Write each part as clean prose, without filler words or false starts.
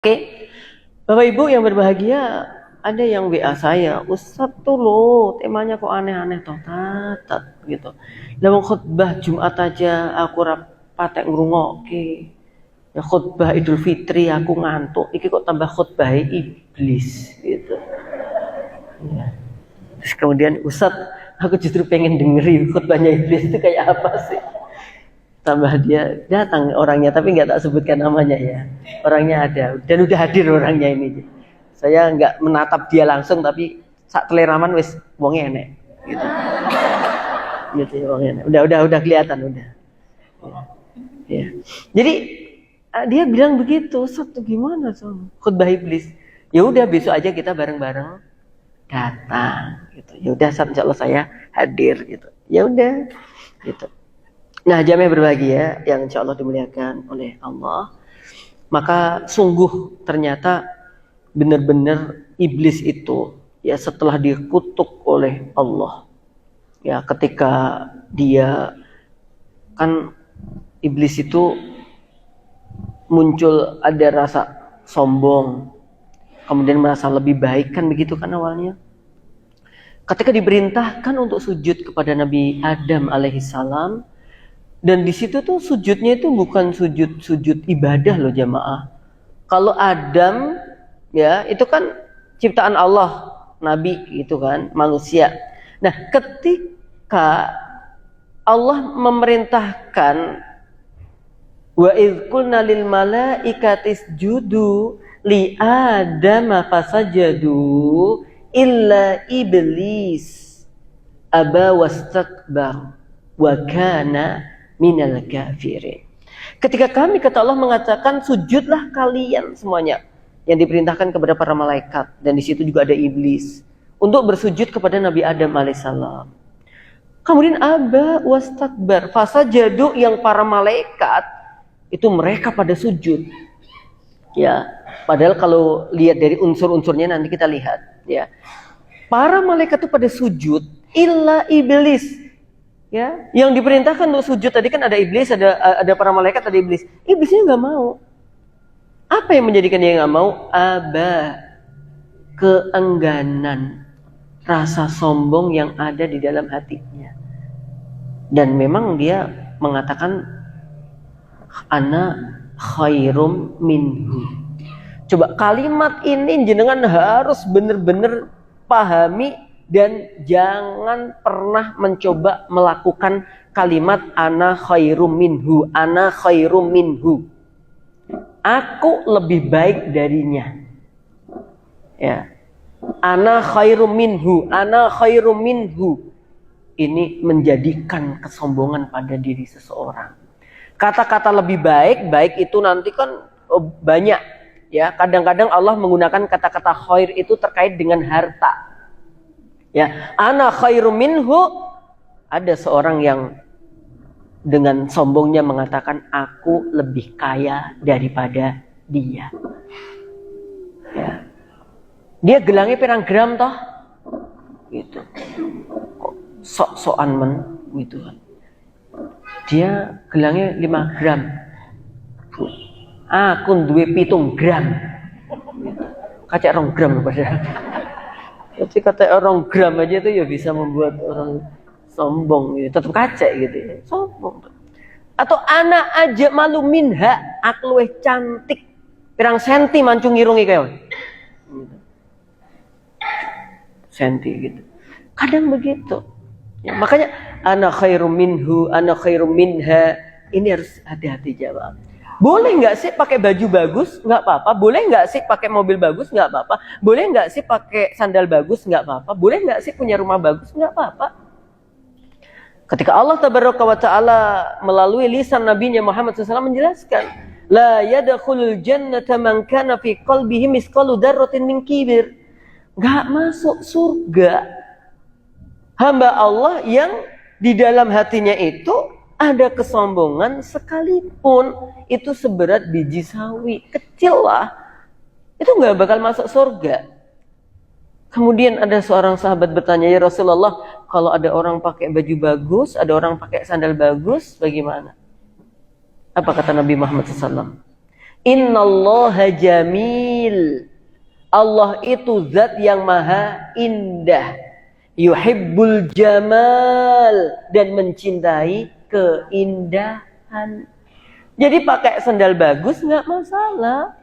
Oke, Bapak Ibu yang berbahagia, ada yang WA saya, Ustadz tuh loh, temanya kok aneh-aneh toh, tat gitu. Dalam khutbah Jumat aja aku patek ngrungokke. Ya khutbah Idul Fitri aku ngantuk, iki kok tambah khutbah iblis gitu. Ya. Terus kemudian Ustadz, aku justru pengen dengerin khutbahnya iblis itu kayak apa sih? Tambah dia datang orangnya, tapi nggak tak sebutkan namanya ya, orangnya ada dan udah hadir orangnya ini. Saya nggak menatap dia langsung, tapi sak teleraman wis wongnya enek gitu, gitu ya, wongnya enek. Udah kelihatan udah ya. Jadi dia bilang begitu, satu gimana sama khutbah iblis. Ya udah besok aja kita bareng-bareng datang gitu. Ya udah, insya Allah saya hadir gitu. Ya udah gitu. Nah, jamaah berbahagia yang insya Allah dimuliakan oleh Allah, maka sungguh ternyata benar-benar iblis itu ya setelah dikutuk oleh Allah, ya ketika dia kan iblis itu muncul ada rasa sombong, kemudian merasa lebih baik kan begitu kan awalnya. Ketika diperintahkan untuk sujud kepada Nabi Adam alaihissalam, dan di situ tuh sujudnya itu bukan sujud ibadah loh jamaah. Kalau Adam ya itu kan ciptaan Allah, nabi itu kan manusia. Nah, ketika Allah memerintahkan wa idz qulna lil malaikati isjudu li adama fasajadu illa iblis aba wastakbar wa kana minal kafirin. Ketika kami, kata Allah, mengatakan sujudlah kalian semuanya, yang diperintahkan kepada para malaikat, dan di situ juga ada iblis untuk bersujud kepada Nabi Adam alaihissalam. Kemudian aba wastakbar, fasajadu, yang para malaikat itu mereka pada sujud. Ya, padahal kalau lihat dari unsur-unsurnya nanti kita lihat, ya. Para malaikat itu pada sujud, illa iblis. Ya, yang diperintahkan untuk sujud tadi kan ada iblis, ada para malaikat, ada iblis. Iblisnya nggak mau. Apa yang menjadikan dia nggak mau? Aba, keengganan, rasa sombong yang ada di dalam hatinya. Dan memang dia mengatakan ana khairum minhu. Coba kalimat ini jenengan harus benar-benar pahami. Dan jangan pernah mencoba melakukan kalimat ana khairum minhu, ana khairum minhu. Aku lebih baik darinya. Ya. Ana khairum minhu, ana khairum minhu. Ini menjadikan kesombongan pada diri seseorang. Kata-kata lebih baik, baik itu nanti kan banyak. Ya, kadang-kadang Allah menggunakan kata-kata khair itu terkait dengan harta. Ya, ana khairum minhu, ada seorang yang dengan sombongnya mengatakan aku lebih kaya daripada dia. Ya. Dia gelangnya pirang gram toh? Gitu. Kok sok-sokan men gitu kan. Dia gelangnya 5 gram. Aku duwe 7 gram. Gitu. Kacak 2 gram padahal. Jadi kata orang gram aja itu ya bisa membuat orang sombong, gitu. Tetap kacek gitu ya, sombong. Atau anak aja malu minha, aku luwih cantik, pirang senti mancung irungi kayak, gitu. Senti gitu. Kadang begitu. Ya, makanya ana khairum minhu, ana khairum minha, ini harus hati-hati jawab. Boleh nggak sih pakai baju bagus? Nggak apa-apa. Boleh nggak sih pakai mobil bagus? Nggak apa-apa. Boleh nggak sih pakai sandal bagus? Nggak apa-apa. Boleh nggak sih punya rumah bagus? Nggak apa-apa. Ketika Allah Tabaraka wa Ta'ala melalui lisan Nabi-Nya Muhammad SAW menjelaskan, la yadkhulul jannata man kana fi qalbihi misqalu dzarratin min kibir. Nggak masuk surga hamba Allah yang di dalam hatinya itu ada kesombongan sekalipun itu seberat biji sawi, kecil lah, itu nggak bakal masuk surga. Kemudian ada seorang sahabat bertanya, ya Rasulullah, kalau ada orang pakai baju bagus, ada orang pakai sandal bagus, bagaimana? Apa kata Nabi Muhammad SAW? Innallaha jamil. Allah itu zat yang maha indah. Yuhibbul jamal, dan mencintai keindahan. Jadi pakai sandal bagus nggak masalah,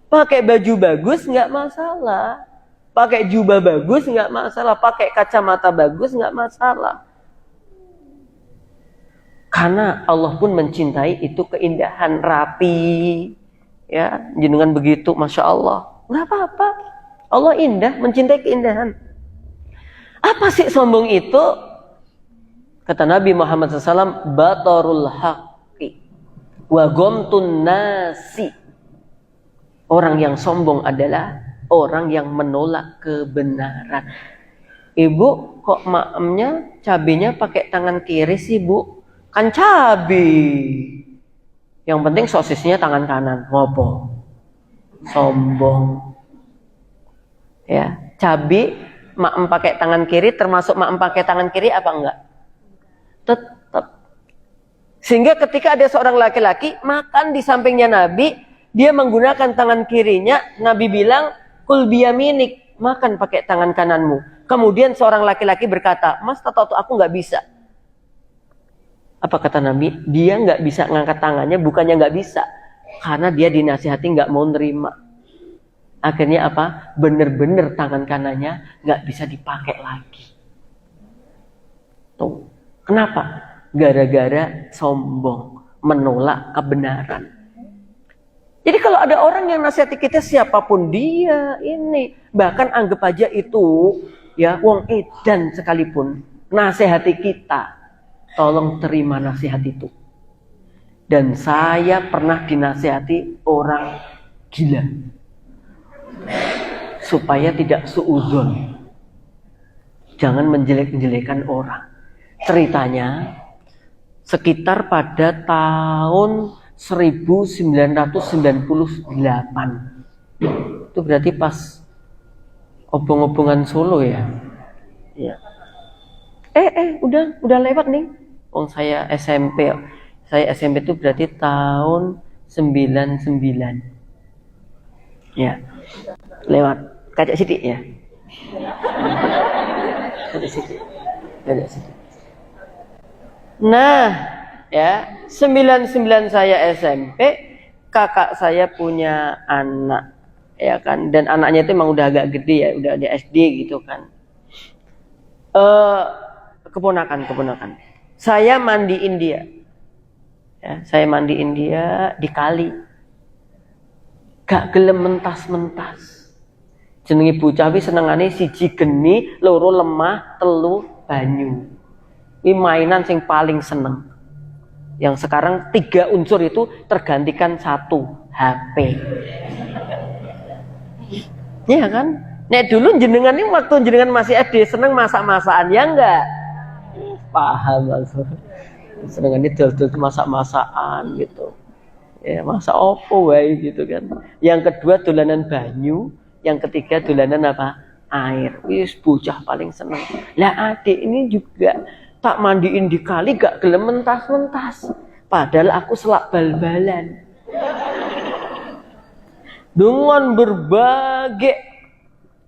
pakai baju bagus nggak masalah, pakai jubah bagus nggak masalah, pakai kacamata bagus nggak masalah. Karena Allah pun mencintai itu keindahan, rapi, ya, jenengan begitu, masya Allah, nggak apa-apa. Allah indah, mencintai keindahan. Apa sih sombong itu? Kata Nabi Muhammad SAW, batarul haqqi wa gomtun nasi. Orang yang sombong adalah orang yang menolak kebenaran. Ibu, kok maemnya cabenya pakai tangan kiri sih, Bu? Kan cabai. Yang penting sosisnya tangan kanan. Ngopo? Sombong. Ya, cabai maem pakai tangan kiri, termasuk maem pakai tangan kiri apa enggak? Tetap. Sehingga ketika ada seorang laki-laki makan di sampingnya Nabi, dia menggunakan tangan kirinya, Nabi bilang, kul biyaminik, makan pakai tangan kananmu. Kemudian seorang laki-laki berkata, Mas, tahu aku nggak bisa. Apa kata Nabi? Dia nggak bisa ngangkat tangannya, bukannya nggak bisa, karena dia dinasihati nggak mau nerima. Akhirnya apa? Bener-bener tangan kanannya nggak bisa dipakai lagi. Tuh, kenapa? Gara-gara sombong, menolak kebenaran. Jadi kalau ada orang yang nasihati kita, siapapun dia ini, bahkan anggap aja itu ya wong edan sekalipun nasihati kita, tolong terima nasihat itu. Dan saya pernah dinasihati orang gila supaya tidak suudzon, jangan menjelek-jelekan orang. Ceritanya sekitar pada tahun 1998, itu berarti pas obong-obongan Solo ya. Ya. Udah lewat nih. Saya SMP. Saya SMP itu berarti tahun 99. Ya. Lewat. Kacak sidik ya. Kacak sidik. Nah, ya, 99 saya SMP, kakak saya punya anak, ya kan, dan anaknya itu emang udah agak gede ya, udah di SD gitu kan. Keponakan. Saya mandiin dia. Ya, saya mandiin dia di kali. Gak gelem mentas-mentas. Jenenge bocah wi senengane siji geni, loro lemah, telu banyu. Ini mainan yang paling seneng. Yang sekarang 3 unsur itu tergantikan 1, HP. Ya kan? Nek dulu jenengan ini waktu jenengan masih SD seneng masak-masakan, ya enggak? Paham langsung. Senengan ini dol-dol masak-masakan gitu. Ya, masak opo wae gitu kan. Yang kedua dolanan banyu, yang ketiga dolanan apa? Air. Wis bocah paling seneng. Lah adik ini juga tak mandiin di kali gak gelem mentas-mentas. Padahal aku selak bal-balan. Dengan berbagai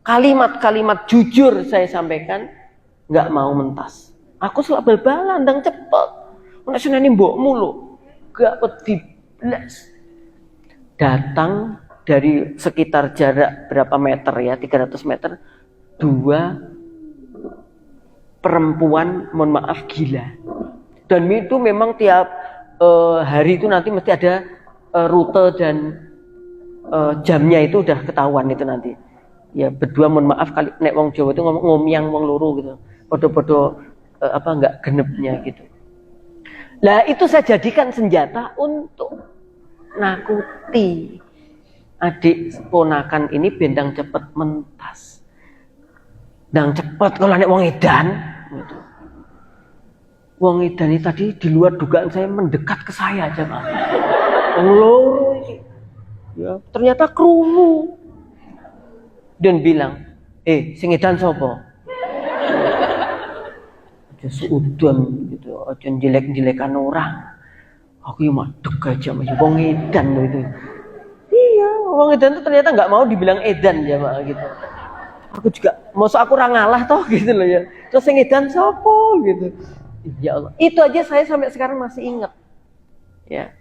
kalimat-kalimat jujur saya sampaikan, gak mau mentas. Aku selak bal-balan dan cepet. Nek seneni mbokmu lho, gak wedi blas. Datang dari sekitar jarak berapa meter ya, 300 meter, 2 perempuan, mohon maaf, gila. Dan itu memang tiap hari itu nanti mesti ada rute dan jamnya itu udah ketahuan itu nanti. Ya berdua, mohon maaf, kali nek wong Jawa itu ngomong ngomyang wong loro gitu. Podo-podo enggak genepnya gitu. Lah itu saya jadikan senjata untuk nakuti adik ponakan ini bendang cepet mentas. Dang cepet kalau nek wong edan gitu. Wong edan ini tadi di luar dugaan saya mendekat ke saya aja, Pak. Wong loro iki. Ya, ternyata krungu. Dan bilang, sing edan sapa? Aja seudon gitu, aja jelek-jelekan orang. Aku yo madeg aja, wong edan lho itu. wong edan tuh ternyata nggak mau dibilang edan jamaah gitu. Aku juga, maksud aku rangalah toh gitu loh ya. Terus yang edan sopo gitu. Ya Allah, itu aja saya sampai sekarang masih ingat. Ya,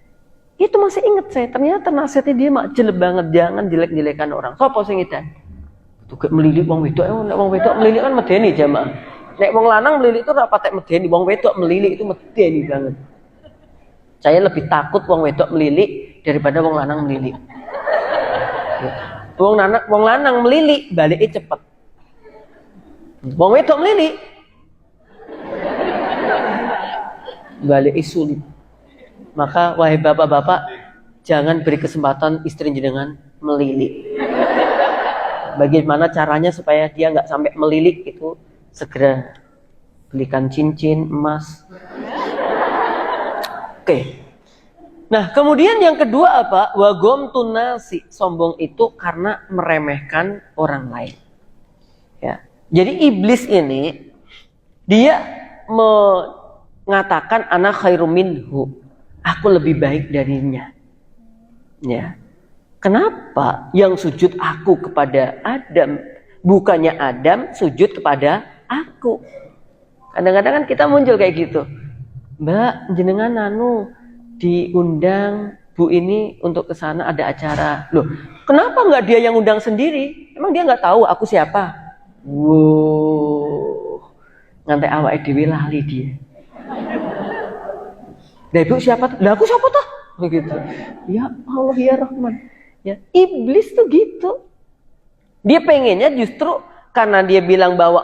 itu masih ingat saya. Ternyata nasihatnya dia mak jelek banget, jangan jelek-jelekan orang. Sopo sing edan? Tuh melilit wong wedok, nek wong wedok melilit kan medeni jamaah. Nek wong lanang melilit itu ora patek medeni, wong wedok melilit itu medeni banget. Saya lebih takut wong wedok melilit daripada wong lanang melilit. Wong lanang melilit baliknya cepet. Wong wedok melilit baliknya sulit. Maka wahai bapak-bapak, jangan beri kesempatan istri jenengan melilit. Bagaimana caranya supaya dia nggak sampai melilit itu? Segera belikan cincin emas. Oke. Nah, kemudian yang kedua apa? Wagom tunasi, sombong itu karena meremehkan orang lain. Ya. Jadi iblis ini dia mengatakan ana khairum minhu. Aku lebih baik darinya. Ya. Kenapa yang sujud aku kepada Adam, bukannya Adam sujud kepada aku? Kadang-kadang kan kita muncul kayak gitu. Mbak, jenengan diundang Bu ini untuk ke sana ada acara. Loh, kenapa nggak dia yang undang sendiri? Emang dia nggak tahu aku siapa? Wow, ngantek awake dhewe lali dia. Nah, Ibu siapa? Lah aku siapa toh? Begitu. Ya Allah ya Rahman. Ya, iblis tuh gitu. Dia pengennya justru karena dia bilang bahwa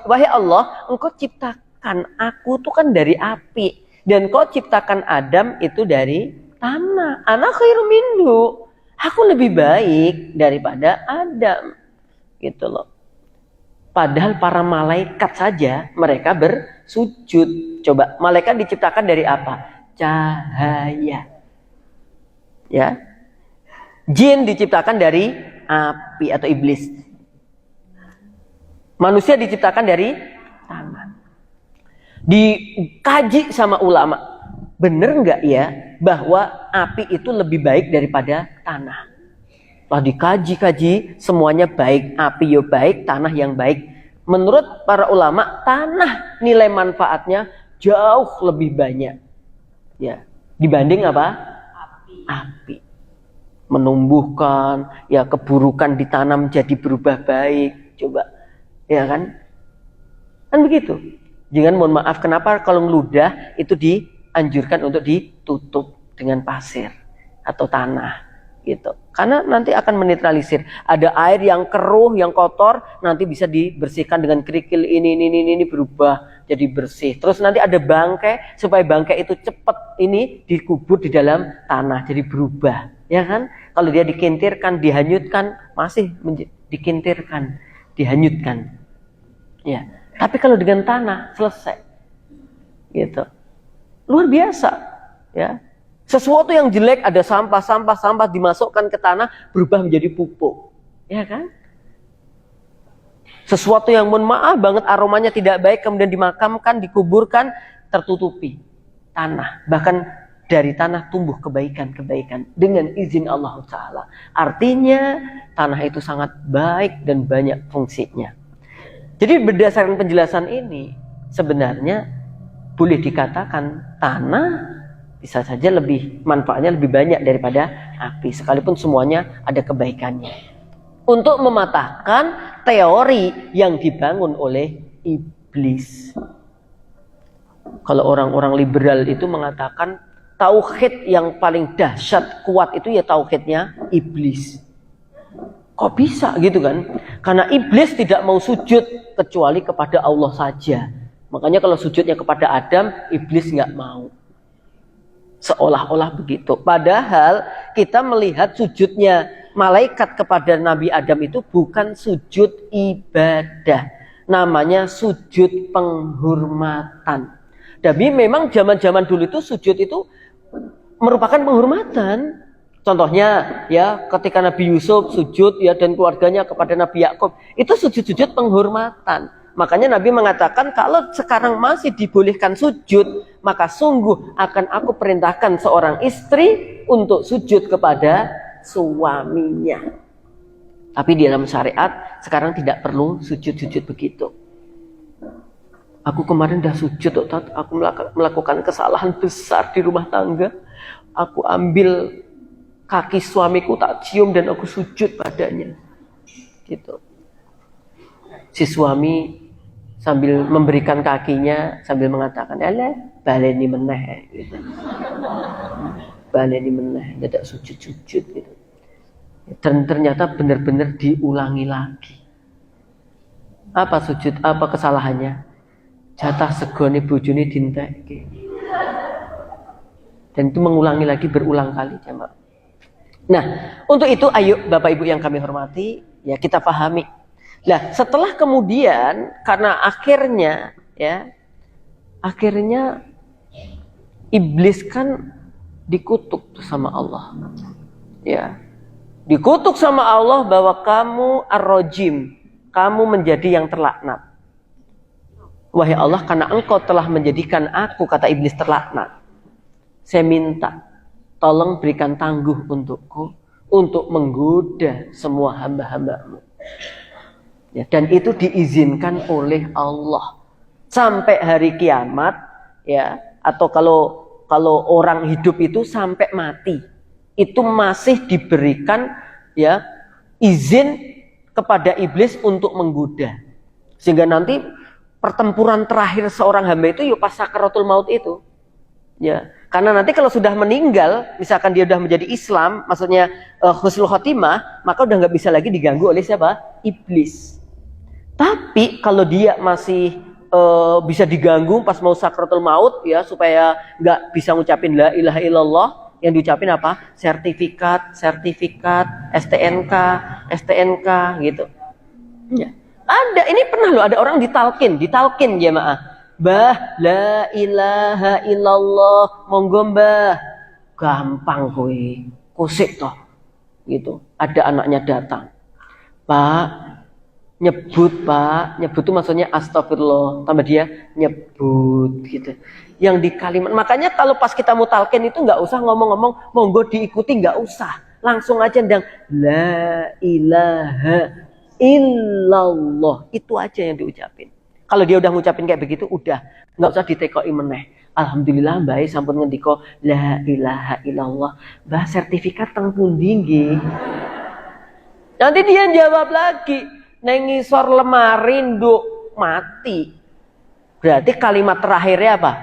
wahai Allah, engkau ciptakan aku tuh kan dari api. Dan kau ciptakan Adam itu dari tanah. Ana khairum minhu. Aku lebih baik daripada Adam. Gitu loh. Padahal para malaikat saja mereka bersujud. Coba, malaikat diciptakan dari apa? Cahaya. Ya. Jin diciptakan dari api atau iblis. Manusia diciptakan dari tanah. Dikaji sama ulama, bener nggak ya bahwa api itu lebih baik daripada tanah? Lah dikaji-kaji, semuanya baik, api yo baik, tanah yang baik. Menurut para ulama, tanah nilai manfaatnya jauh lebih banyak, ya dibanding apa? Api. Menumbuhkan, ya keburukan ditanam jadi berubah baik, coba, ya kan? Kan begitu. Jangan mohon maaf, kenapa kalau ngeludah itu dianjurkan untuk ditutup dengan pasir atau tanah gitu. Karena nanti akan menetralisir. Ada air yang keruh, yang kotor, nanti bisa dibersihkan dengan kerikil ini berubah jadi bersih. Terus nanti ada bangkai, supaya bangkai itu cepat ini dikubur di dalam tanah jadi berubah, ya kan? Kalau dia dikintirkan, dihanyutkan, masih dikintirkan, dihanyutkan. Ya. Tapi kalau dengan tanah selesai, gitu, luar biasa, ya. Sesuatu yang jelek ada sampah dimasukkan ke tanah berubah menjadi pupuk, ya kan? Sesuatu yang mohon maaf banget aromanya tidak baik kemudian dimakamkan, dikuburkan, tertutupi tanah, bahkan dari tanah tumbuh kebaikan-kebaikan dengan izin Allah Ta'ala. Artinya tanah itu sangat baik dan banyak fungsinya. Jadi berdasarkan penjelasan ini, sebenarnya boleh dikatakan tanah bisa saja manfaatnya lebih banyak daripada api, sekalipun semuanya ada kebaikannya. Untuk mematahkan teori yang dibangun oleh iblis. Kalau orang-orang liberal itu mengatakan tauhid yang paling dahsyat, kuat itu ya tauhidnya iblis. Kok bisa gitu kan? Karena iblis tidak mau sujud kecuali kepada Allah saja. Makanya kalau sujudnya kepada Adam, iblis nggak mau. Seolah-olah begitu. Padahal kita melihat sujudnya malaikat kepada Nabi Adam itu bukan sujud ibadah. Namanya sujud penghormatan. Tapi memang zaman-zaman dulu itu sujud itu merupakan penghormatan. Contohnya ya ketika Nabi Yusuf sujud ya dan keluarganya kepada Nabi Yakub itu sujud-sujud penghormatan. Makanya Nabi mengatakan kalau sekarang masih dibolehkan sujud, maka sungguh akan aku perintahkan seorang istri untuk sujud kepada suaminya. Tapi di dalam syariat sekarang tidak perlu sujud-sujud begitu. Aku kemarin udah sujud, Ustaz. Aku melakukan kesalahan besar di rumah tangga. Aku ambil kaki suamiku, tak cium dan aku sujud padanya. Gitu. Si suami sambil memberikan kakinya sambil mengatakan, "Alah, baleni meneh." Gitu. Baleni meneh, tidak sujud-sujud gitu. Dan ternyata benar-benar diulangi lagi. Apa sujud? Apa kesalahannya? Jatah segone bojone dintekke. Dan itu mengulangi lagi berulang kali, jemaah. Nah, untuk itu ayo Bapak Ibu yang kami hormati, ya kita pahami. Nah, setelah kemudian karena akhirnya iblis kan dikutuk sama Allah. Ya. Dikutuk sama Allah bahwa kamu ar-rajim, kamu menjadi yang terlaknat. Wahai Allah, karena engkau telah menjadikan aku, kata iblis, terlaknat. Saya minta, tolong berikan tangguh untukku, untuk menggoda semua hamba-hambamu. Ya, dan itu diizinkan oleh Allah. Sampai hari kiamat, ya, atau kalau orang hidup itu sampai mati, itu masih diberikan ya izin kepada iblis untuk menggoda. Sehingga nanti pertempuran terakhir seorang hamba itu ya pas sakaratul maut itu. Ya, karena nanti kalau sudah meninggal, misalkan dia sudah menjadi Islam, maksudnya husnul khotimah, maka udah nggak bisa lagi diganggu oleh siapa? Iblis. Tapi kalau dia masih bisa diganggu pas mau sakaratul maut, ya supaya nggak bisa ngucapin la ilaha illallah, yang diucapin apa? Sertifikat, STNK gitu. Ya. Ada, ini pernah loh, ada orang ditalkin jemaah. Mbah, la ilaha illallah, monggo mbah. Gampang kuy, kusik toh. Gitu. Ada anaknya datang. Pak, nyebut itu maksudnya astagfirullah. Tambah dia nyebut gitu. Yang di kalimat, makanya kalau pas kita mau talkin itu nggak usah ngomong-ngomong, monggo diikuti, nggak usah. Langsung aja ndang la ilaha illallah, itu aja yang diucapin. Kalau dia udah ngucapin kayak begitu, udah nggak usah ditekoi meneh. Alhamdulillah baik sampun ngendika la ilaha illallah. Mbah sertifikat teng pundi nggih? Nanti dia jawab lagi, neng ngisor lemari nduk mati. Berarti kalimat terakhirnya apa?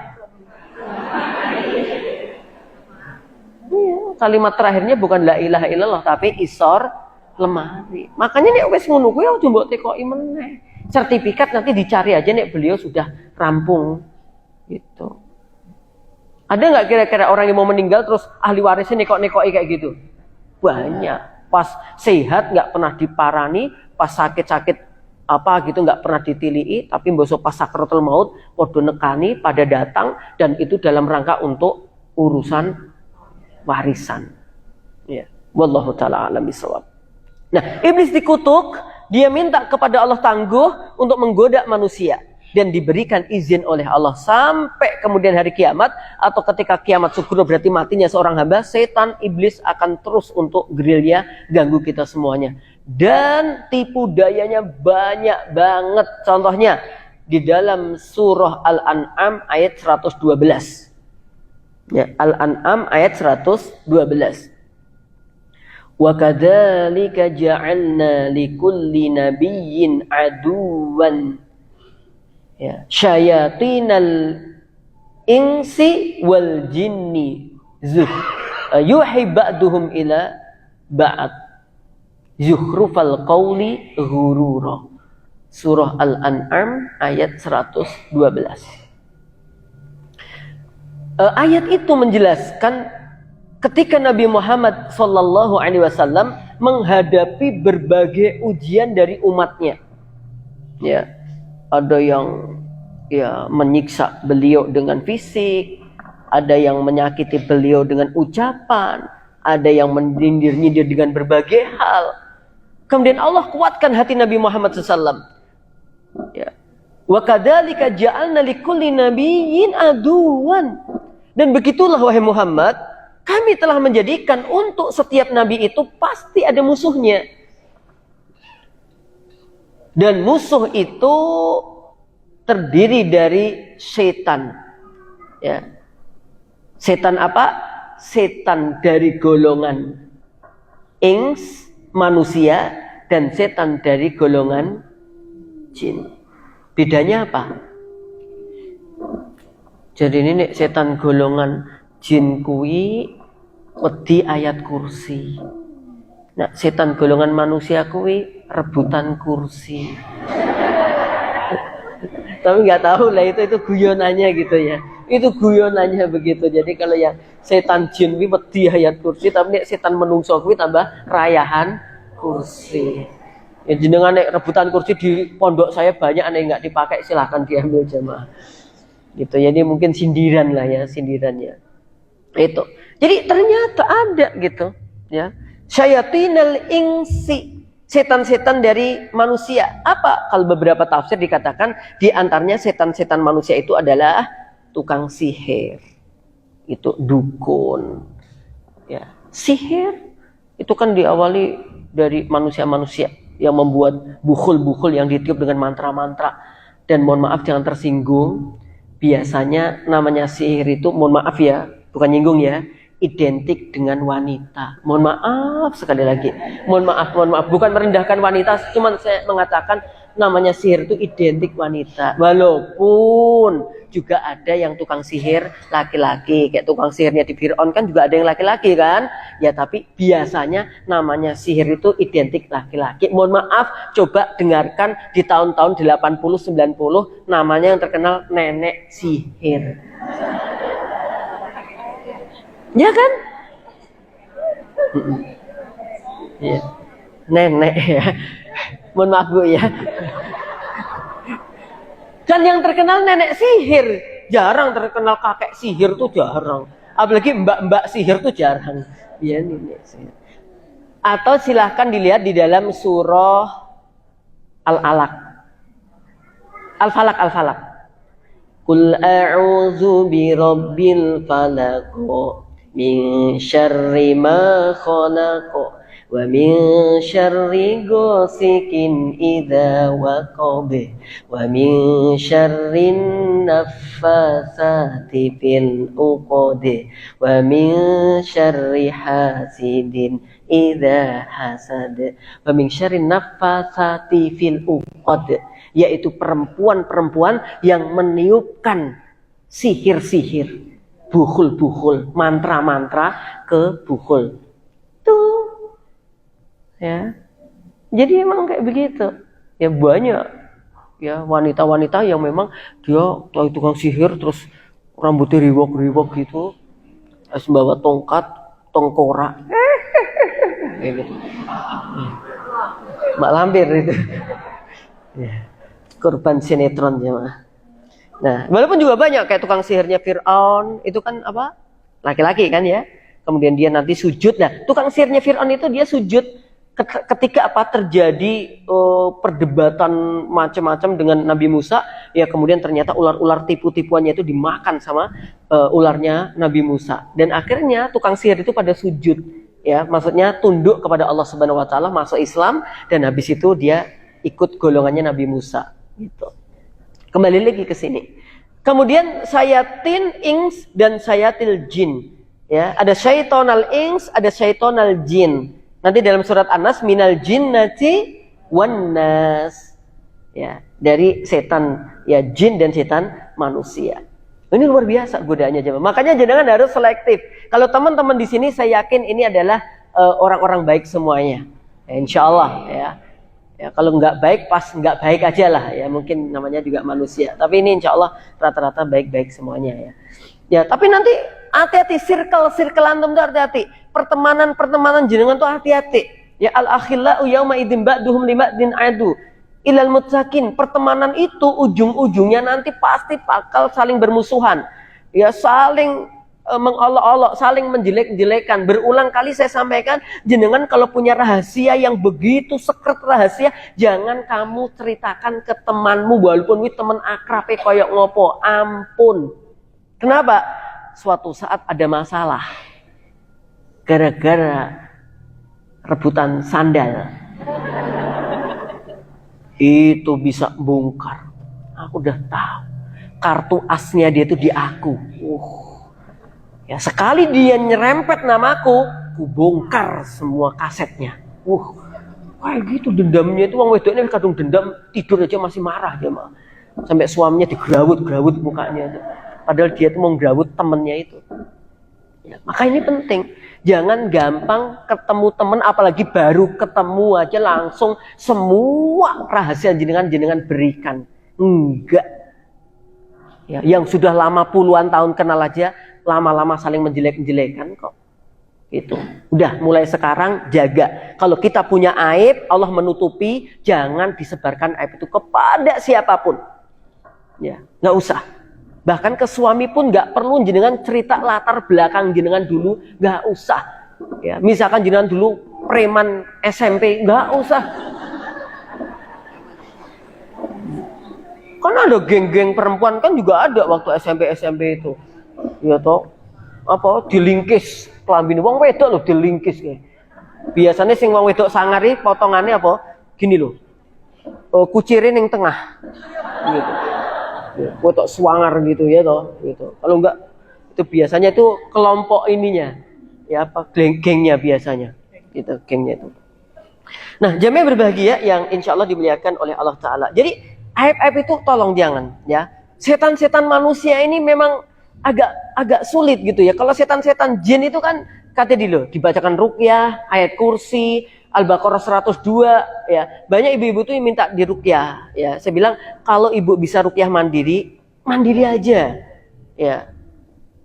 Iya, kalimat terakhirnya bukan la ilaha illallah tapi isor lemari. Makanya nek wis ngono kuwi aja mbok tekoki meneh. Sertifikat nanti dicari aja nek beliau sudah rampung. Gitu. Ada nggak kira-kira orang yang mau meninggal terus ahli warisnya nekok-nekoki kayak gitu? Banyak. Pas sehat nggak pernah diparani, pas sakit-sakit apa gitu nggak pernah ditilii, tapi mbok pas sakaratul maut padha nekani, pada datang, dan itu dalam rangka untuk urusan warisan. Ya. Wallahu taala alam bisawab. Nah, iblis dikutuk, dia minta kepada Allah tangguh untuk menggoda manusia. Dan diberikan izin oleh Allah sampai kemudian hari kiamat, atau ketika kiamat sugro berarti matinya seorang hamba, setan iblis akan terus untuk gerilya ganggu kita semuanya. Dan tipu dayanya banyak banget. Contohnya di dalam surah Al-An'am ayat 112. Ya, Al-An'am ayat 112. Wa kadzalika ja'alna likulli nabiyyin aduwan ya syayatinal insi wal jinni yuhi ba'duhum ila ba'd zukhrufal qawli ghurura. Surah Al-An'am ayat 112. Ayat itu menjelaskan ketika Nabi Muhammad SAW menghadapi berbagai ujian dari umatnya, ya, ada yang ya menyiksa beliau dengan fisik, ada yang menyakiti beliau dengan ucapan, ada yang menyindir-nyindir dengan berbagai hal. Kemudian Allah kuatkan hati Nabi Muhammad SAW. Ya. Wa kadzalika ja'alna likulli nabiyyin aduwan. Dan begitulah wahai Muhammad, kami telah menjadikan untuk setiap nabi itu pasti ada musuhnya. Dan musuh itu terdiri dari setan. Ya. Setan apa? Setan dari golongan ins, manusia, dan setan dari golongan jin. Bedanya apa? Jadi ini setan golongan jin kuwi wedi ayat kursi. Nah, setan golongan manusia kuwi rebutan kursi. Tapi nggak tahu lah itu guyonannya gitu ya. Itu guyonannya begitu. Jadi kalau yang setan jin kuwi wedi ayat kursi, tapi nek setan menungso kuwi tambah rayahan kursi. Ya jenengan nek rebutan kursi di pondok saya banyak nek nggak dipakai silahkan diambil jemaah. Gitu. Jadi mungkin sindiran lah ya, sindirannya. Itu. Jadi ternyata ada gitu, ya. Syayatinal insi, setan-setan dari manusia. Apa? Kalau beberapa tafsir dikatakan di antaranya setan-setan manusia itu adalah tukang sihir. Itu dukun. Ya. Sihir itu kan diawali dari manusia-manusia yang membuat bukhul-bukhul yang ditiup dengan mantra-mantra. Dan mohon maaf jangan tersinggung. Biasanya namanya sihir itu, mohon maaf ya, bukan nyinggung ya, identik dengan wanita. Mohon maaf sekali lagi. Mohon maaf. Bukan merendahkan wanita, cuman saya mengatakan namanya sihir itu identik wanita. Walaupun juga ada yang tukang sihir laki-laki. Kayak tukang sihirnya di Fir'aun kan juga ada yang laki-laki kan. Ya tapi biasanya namanya sihir itu identik laki-laki. Mohon maaf, coba dengarkan di tahun-tahun 80-90 namanya yang terkenal nenek sihir. Ya kan? Ya. Nenek ya. Mohon maaf Bu ya. Kan yang terkenal nenek sihir, jarang terkenal kakek sihir tuh jarang. Apalagi mbak-mbak sihir tuh jarang. Ya nenek sihir. Atau silahkan dilihat di dalam surah Al-Alaq. Al-Falaq. Qul a'udzu birabbil falaq min syarri ma khalaq wa min syarri ghasikin idza waqab wa min syarri naffatsati fil uqad wa min syarri hasidin idza hasad wa min syarri naffatsati fil uqad, yaitu perempuan-perempuan yang meniupkan sihir-sihir, bukhul-bukhul, mantra-mantra ke bukhul. Tuh. Ya. Jadi emang kayak begitu. Ya banyak ya wanita-wanita yang memang dia tukang sihir terus rambutnya riwok-riwok gitu. Terus bawa tongkat, tongkorak. Kayak gitu. Mak lampir itu. Ya. Korban sinetron ya. Nah, walaupun juga banyak kayak tukang sihirnya Fir'aun, itu kan apa? Laki-laki kan ya. Kemudian dia nanti sujud. Nah, tukang sihirnya Fir'aun itu dia sujud ketika apa terjadi perdebatan macam-macam dengan Nabi Musa, ya kemudian ternyata ular-ular tipu-tipuannya itu dimakan sama ularnya Nabi Musa. Dan akhirnya tukang sihir itu pada sujud, ya, maksudnya tunduk kepada Allah Subhanahu wa taala, masuk Islam, dan habis itu dia ikut golongannya Nabi Musa gitu. Kembali lagi ke sini. Kemudian sayatin ins dan sayatil jin. Ya, ada syaitonal ins, ada syaitonal jin. Nanti dalam surat An-Nas minal jinnati wan nas. Ya, dari setan, ya jin dan setan manusia. Ini luar biasa godaannya jemaah. Makanya jangan harus selektif. Kalau teman-teman di sini saya yakin ini adalah orang-orang baik semuanya. Ya, insyaallah ya. Ya, kalau nggak baik, pas nggak baik aja lah ya, mungkin namanya juga manusia. Tapi ini insya Allah rata-rata baik-baik semuanya ya. Ya, tapi nanti hati-hati, circle antum tuh hati-hati. Pertemanan jenengan tuh hati-hati. Ya al-akhillau yauma idzin ba'duhum limadin adu ilal muttaqin. Pertemanan itu ujung-ujungnya nanti pasti bakal saling bermusuhan. Ya, saling mengolok-olok, saling menjelek-jelekan. Berulang kali saya sampaikan, jenengan kalau punya rahasia yang begitu sekret rahasia, jangan kamu ceritakan ke temanmu walaupun wih teman akrabe koyok ngopo. Ampun. Kenapa? Suatu saat ada masalah. gara-gara rebutan sandal. Itu bisa bongkar. Aku udah tahu. Kartu asnya dia itu di aku. Ya sekali dia nyerempet namaku, ku bongkar semua kasetnya. Kayak gitu dendamnya itu, wong wedok ini kadung dendam, tidur aja masih marah dia mah. Sampai suaminya digerawut-gerawut mukanya. Padahal dia tuh mau gerawut temennya itu. Ya, maka ini penting. Jangan gampang ketemu teman, apalagi baru ketemu aja langsung semua rahasia jenengan berikan. Enggak. Ya, yang sudah lama puluhan tahun kenal aja, lama-lama saling menjelek-jelekan kok. Itu. Udah mulai sekarang jaga. Kalau kita punya aib, Allah menutupi, jangan disebarkan aib itu kepada siapapun. Ya, nggak usah. Bahkan ke suami pun nggak perlu jenengan cerita latar belakang jenengan dulu, nggak usah. Ya, misalkan jenengan dulu preman SMP, nggak usah. Kan ada geng-geng perempuan kan juga ada waktu SMP itu. Ya toh, apa dilingkis kelambine wong wedok loh, dilingkis kayak. Biasanya sing wong wedok sangari potongannya apa? Gini loh. Kucirin yang tengah. Gitu. Ya, foto swanger gitu ya toh, gitu. Kalau enggak itu biasanya itu kelompok ininya, ya apa gengnya biasanya, gitu gengnya itu. Nah, jamaah berbahagia yang insya Allah dimuliakan oleh Allah Taala. Jadi aib-aib itu tolong jangan, ya. Setan-setan manusia ini memang agak sulit gitu ya. Kalau setan-setan jin itu kan kata dulu dibacakan ruqyah, ayat kursi. Al-Baqarah 102 ya. Banyak ibu-ibu tuh yang minta diruqyah ya. Saya bilang kalau ibu bisa ruqyah mandiri aja. Ya.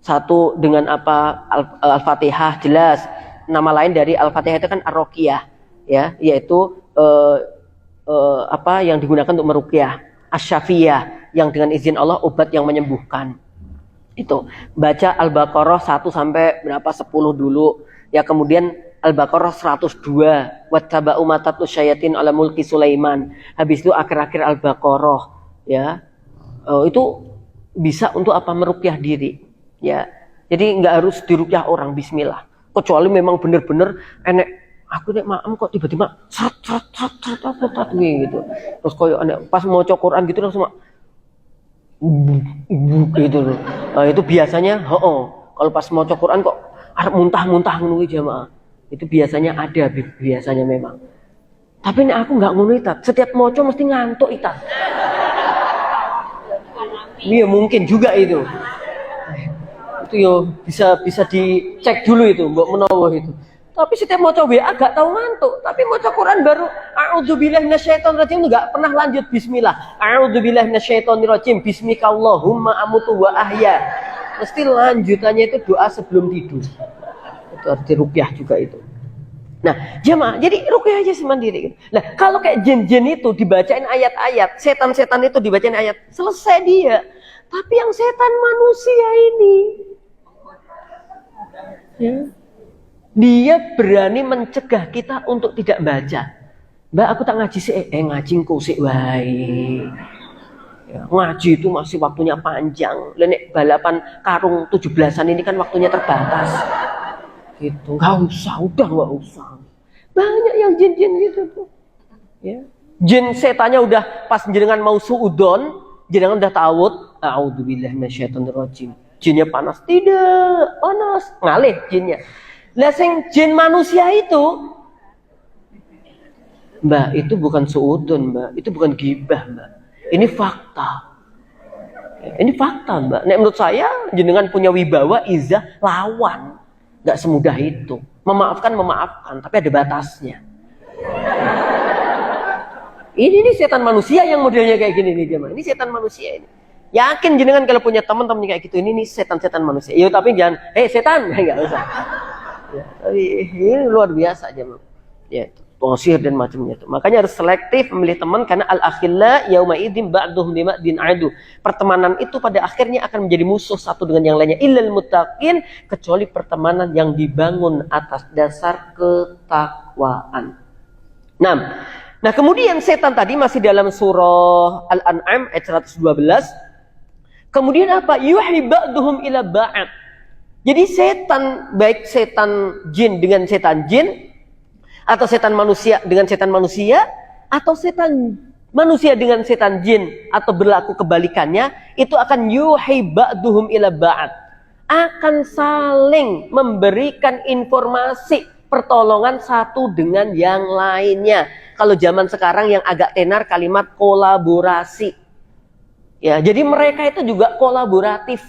Satu dengan apa Al-Fatihah jelas. Nama lain dari Al-Fatihah itu kan Ar-Ruqyah ya, yaitu apa yang digunakan untuk meruqyah. Asy-Syafiyah yang dengan izin Allah obat yang menyembuhkan. Itu baca Al-Baqarah 1 sampai berapa 10 dulu. Ya kemudian Al-Baqarah 102 wattaba'u ma tatlu syayatin ala mulki Sulaiman. Habis itu akhir-akhir Al-Baqarah ya. Itu bisa untuk apa meruqyah diri ya. Jadi nggak harus diruqyah orang, bismillah. Kecuali memang bener-bener enek aku nek maem kok tiba-tiba sat gitu. Terus koyo pas maca Quran gitu langsung gitu loh. Nah, itu biasanya kalau pas maca Quran kok arep muntah-muntah ngono kuwi jamaah. Itu biasanya ada, biasanya memang. Tapi ini aku nggak ngono itat. Setiap moco mesti ngantuk itat. Iya mungkin juga itu. Itu yo bisa dicek dulu itu, mbok menawa itu. Tapi setiap moco WA agak tahu ngantuk. Tapi moco Quran baru a'udzubillahi minasyaitonirrajim nggak pernah lanjut bismillah. A'udzubillahi minasyaitonirrajim. Bismikallahumma amutu wa ahya. Mesti lanjutannya itu doa sebelum tidur. Itu arti ruqyah juga itu. Nah, jemaah, jadi ruqyah aja sendiri. Nah, kalau kayak jin-jin itu dibacain ayat-ayat, setan-setan itu dibacain ayat, selesai dia. Tapi yang setan manusia ini, ya, dia berani mencegah kita untuk tidak baca. Mbak, aku tak ngaji sih, ngaji engko sik wae. Ya, ngaji itu masih waktunya panjang. Lenek balapan karung 17-an ini kan waktunya terbatas. Gitu, nggak usah, udah nggak usah. Banyak yang jin-jin gitu tuh. Ya. Jin setannya udah pas jenengan mau suudon, jenengan udah tawud. A'udzubillahi minasyaitonirrajim. Jinnya panas, tidak panas, ngalih jinnya. Lah sing jin manusia itu, Mbak, itu bukan suudon, Mbak, itu bukan gibah, Mbak. Ini fakta. Ini fakta, Mbak. Nek menurut saya jenengan punya wibawa, izah, lawan. Gak semudah itu. Memaafkan, tapi ada batasnya. Ini setan manusia yang modelnya kayak gini nih jemaah. Ini setan manusia ini. Yakin jenengan kalau punya teman-teman kayak gitu, ini setan-setan manusia. Iya tapi jangan, setan, nggak usah. Ya, tapi ini luar biasa jemaah. Ya, sihir dan macamnya itu. Makanya harus selektif memilih teman karena al-akhilla yauma idzin ba'duhum limadin adu. Pertemanan itu pada akhirnya akan menjadi musuh satu dengan yang lainnya illal muttaqin, kecuali pertemanan yang dibangun atas dasar ketakwaan. Nah, kemudian setan tadi masih dalam surah Al-An'am ayat 112. Kemudian apa? Yuhi ba'duhum ila ba'd. Jadi setan, baik setan jin dengan setan jin, atau setan manusia dengan setan manusia, atau setan manusia dengan setan jin, atau berlaku kebalikannya, itu akan yuhi ba'duhum ila ba'd, akan saling memberikan informasi pertolongan satu dengan yang lainnya. Kalau zaman sekarang yang agak tenar kalimat kolaborasi. Ya, jadi mereka itu juga kolaboratif.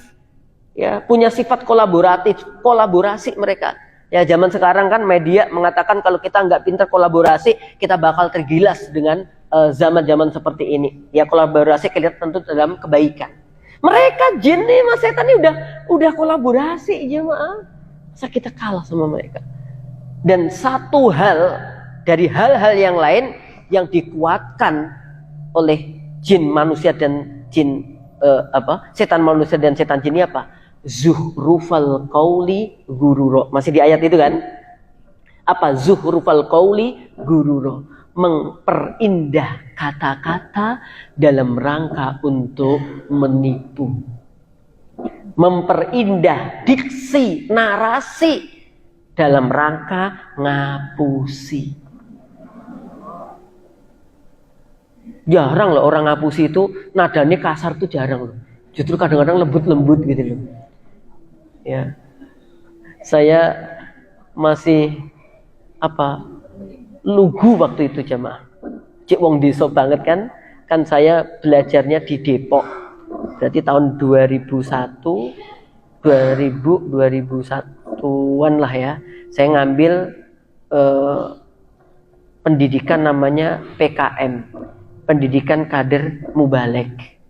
Ya, punya sifat kolaboratif, kolaborasi mereka. Ya, zaman sekarang kan media mengatakan kalau kita nggak pintar kolaborasi, kita bakal tergilas dengan zaman-zaman seperti ini. Ya, kolaborasi kelihatan tentu dalam kebaikan. Mereka jin nih, mas setan nih udah kolaborasi jemaah. Masa kita kalah sama mereka? Dan satu hal dari hal-hal yang lain yang dikuatkan oleh jin manusia dan jin setan manusia dan setan jin ini apa? Zuhrufal qauli gururo. Masih di ayat itu kan? Apa zuhrufal qauli gururo? Memperindah kata-kata dalam rangka untuk menipu. Memperindah diksi, narasi dalam rangka ngapusi. Jarang loh orang ngapusi itu nadanya kasar tuh jarang loh. Justru kadang-kadang lembut-lembut gitu loh. Ya, saya masih lugu waktu itu jamaah. Cik wong desa banget kan saya belajarnya di Depok. Berarti tahun 2001-an lah ya. Saya ngambil pendidikan namanya PKM, pendidikan kader mubalek.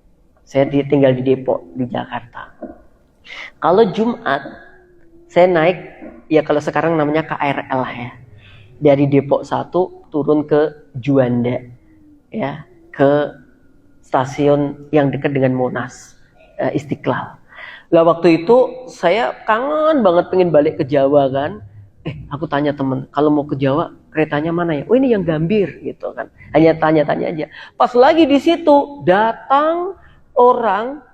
Saya tinggal di Depok, di Jakarta. Kalau Jumat, saya naik, ya kalau sekarang namanya KRL ya. Dari Depok 1 turun ke Juanda. Ya, ke stasiun yang dekat dengan Monas, Istiqlal. Lah waktu itu saya kangen banget pengen balik ke Jawa kan. Aku tanya temen, kalau mau ke Jawa keretanya mana ya? Oh ini yang Gambir gitu kan. Hanya tanya-tanya aja. Pas lagi di situ datang orang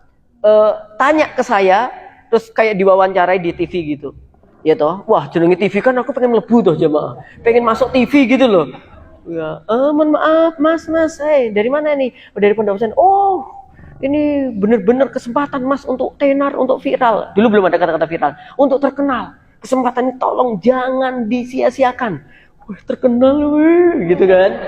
tanya ke saya, terus kayak diwawancarai di TV gitu. Ya toh, wah jenenge TV kan aku pengen mlebu toh jemaah. Pengen masuk TV gitu loh. Ya, mohon maaf Mas, dari mana nih? Oh, dari Pondok Pesantren. Oh, ini bener-bener kesempatan Mas untuk tenar, untuk viral. Dulu belum ada kata-kata viral. Untuk terkenal. Kesempatan ini tolong jangan disia-siakan. Wih, terkenal wih, gitu kan.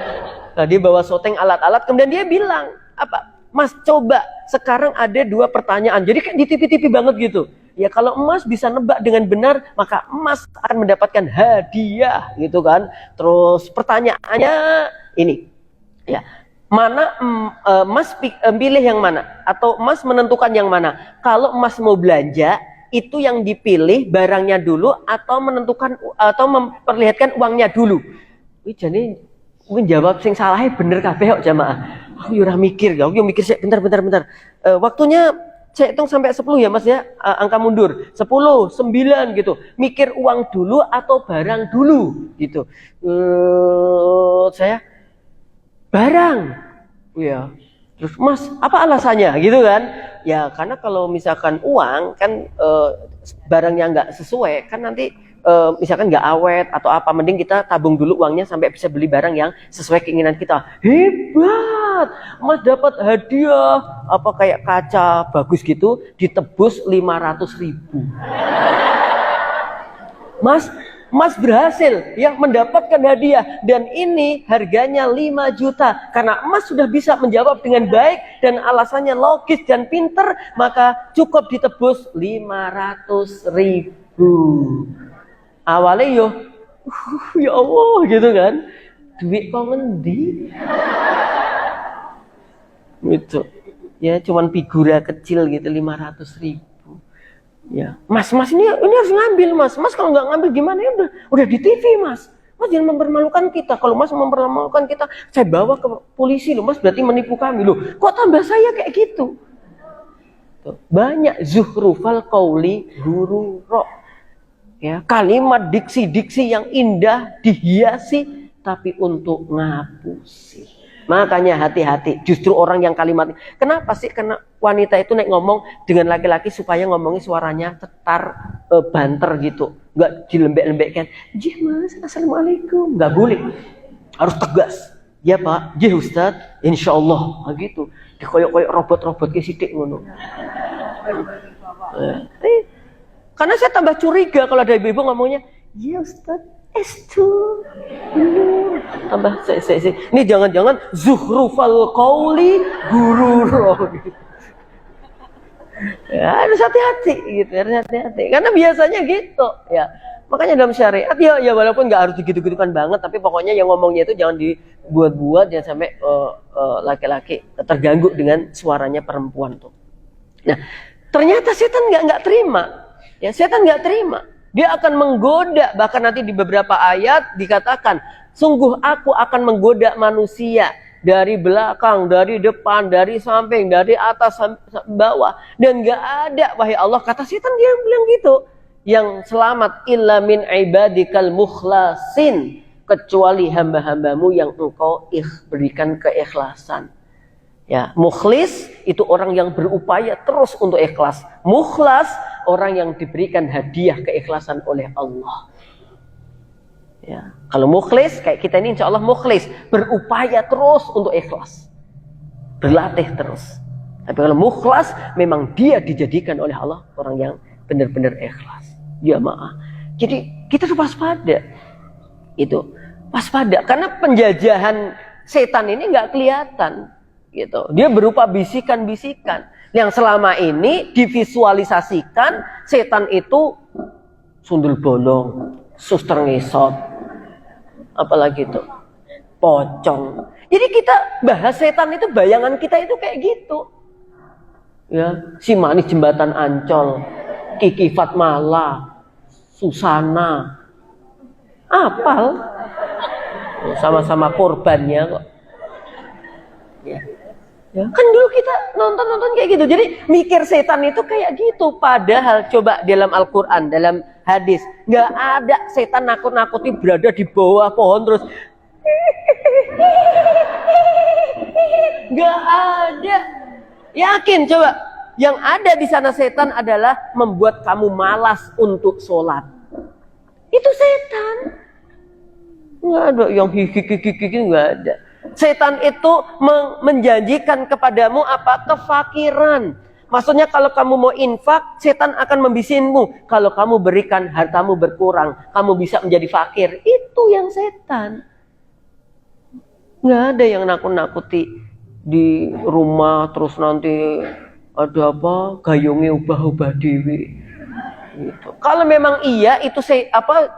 Nah, dia bawa soteng alat-alat, kemudian dia bilang, apa? Mas coba, sekarang ada 2 pertanyaan. Jadi kan di TV-TV banget gitu. Ya kalau emas bisa nebak dengan benar, maka emas akan mendapatkan hadiah gitu kan. Terus pertanyaannya ini. Ya, mana emas pilih yang mana? Atau emas menentukan yang mana? Kalau emas mau belanja, itu yang dipilih barangnya dulu atau menentukan atau memperlihatkan uangnya dulu. Wih, jadi mungkin jawab sing salahnya bener kabeh kok jamaah. Aku ora mikir, aku mikir sih bentar. Waktunya saya hitung sampai 10 ya Mas ya, angka mundur. 10, 9 gitu. Mikir uang dulu atau barang dulu gitu. Saya barang. Ya. Terus Mas, apa alasannya gitu kan? Ya karena kalau misalkan uang kan barangnya nggak sesuai kan nanti misalkan nggak awet atau apa, mending kita tabung dulu uangnya sampai bisa beli barang yang sesuai keinginan kita. Hebat, Mas dapat hadiah apa kayak kaca bagus gitu ditebus 500.000. Mas berhasil ya mendapatkan hadiah dan ini harganya 5 juta karena Mas sudah bisa menjawab dengan baik dan alasannya logis dan pinter, maka cukup ditebus 500.000. Awalnya yo ya Allah gitu kan, duit kok ngendi gitu ya, cuman figura kecil gitu 500.000. Ya, Mas ini harus ngambil Mas kalau nggak ngambil gimana ya, udah di TV Mas jangan mempermalukan kita. Kalau Mas mempermalukan kita, saya bawa ke polisi loh Mas, berarti menipu kami loh. Kok tambah saya kayak gitu? Tuh, banyak zuhrufal qauli gururo. Ya, kalimat diksi-diksi yang indah dihiasi tapi untuk ngapusi. Makanya hati-hati. Justru orang yang kalimat, kenapa sih? Karena wanita itu naik ngomong dengan laki-laki supaya ngomongnya suaranya tetar, banter gitu, nggak dilembek-lembekkan. Jih mas, assalamualaikum, nggak boleh, harus tegas. Ya pak, jih ustad, insya Allah, gitu. Dikoyok-koyok robot-robot ke sidik ngono. Karena saya tambah curiga kalau ada ibu-ibu ngomongnya, ya ustad, Estu, tambah saya. Ini jangan-jangan zuhrufal qauli gurur. Ya, harus hati-hati gitu, harus hati-hati. Karena biasanya gitu, ya. Makanya dalam syariat ya walaupun nggak harus digitu-gitukan banget, tapi pokoknya yang ngomongnya itu jangan dibuat-buat, jangan sampai laki-laki terganggu dengan suaranya perempuan tuh. Nah, ternyata setan nggak terima. Ya, setan nggak terima. Dia akan menggoda, bahkan nanti di beberapa ayat dikatakan, sungguh aku akan menggoda manusia dari belakang, dari depan, dari samping, dari atas bawah, dan gak ada, wahai Allah, kata setan, dia bilang gitu, yang selamat illa min ibadikal mukhlasin, kecuali hamba-hambamu yang engkau berikan keikhlasan. Ya, mukhlis itu orang yang berupaya terus untuk ikhlas. Mukhlas orang yang diberikan hadiah keikhlasan oleh Allah. Ya, kalau mukhlis kayak kita ini insya Allah mukhlis, berupaya terus untuk ikhlas, berlatih terus. Tapi kalau mukhlas memang dia dijadikan oleh Allah orang yang benar-benar ikhlas. Jamaah. Jadi kita harus waspada. Itu waspada karena penjajahan setan ini nggak kelihatan. Gitu. Dia berupa bisikan-bisikan yang selama ini divisualisasikan setan itu sundul bolong, suster ngesot, apalagi itu pocong. Jadi kita bahas setan itu bayangan kita itu kayak gitu. Ya, si manis jembatan Ancol, Kiki Fatmala, Susana, apal, sama-sama korbannya kok. Ya. Ya, kan dulu kita nonton kayak gitu. Jadi mikir setan itu kayak gitu. Padahal coba dalam Al-Quran, dalam hadis, nggak ada setan nakut-nakuti berada di bawah pohon terus. Nggak ada. Yakin coba. Yang ada di sana setan adalah membuat kamu malas untuk sholat. Itu setan. Nggak ada yang gigi nggak ada. Setan itu menjanjikan kepadamu apa? Kefakiran. Maksudnya kalau kamu mau infak, setan akan membisikmu. Kalau kamu berikan, hartamu berkurang, kamu bisa menjadi fakir. Itu yang setan. Nggak ada yang nakut-nakuti di rumah terus nanti ada apa? Gayungnya ubah-ubah dewi. Gitu. Kalau memang iya itu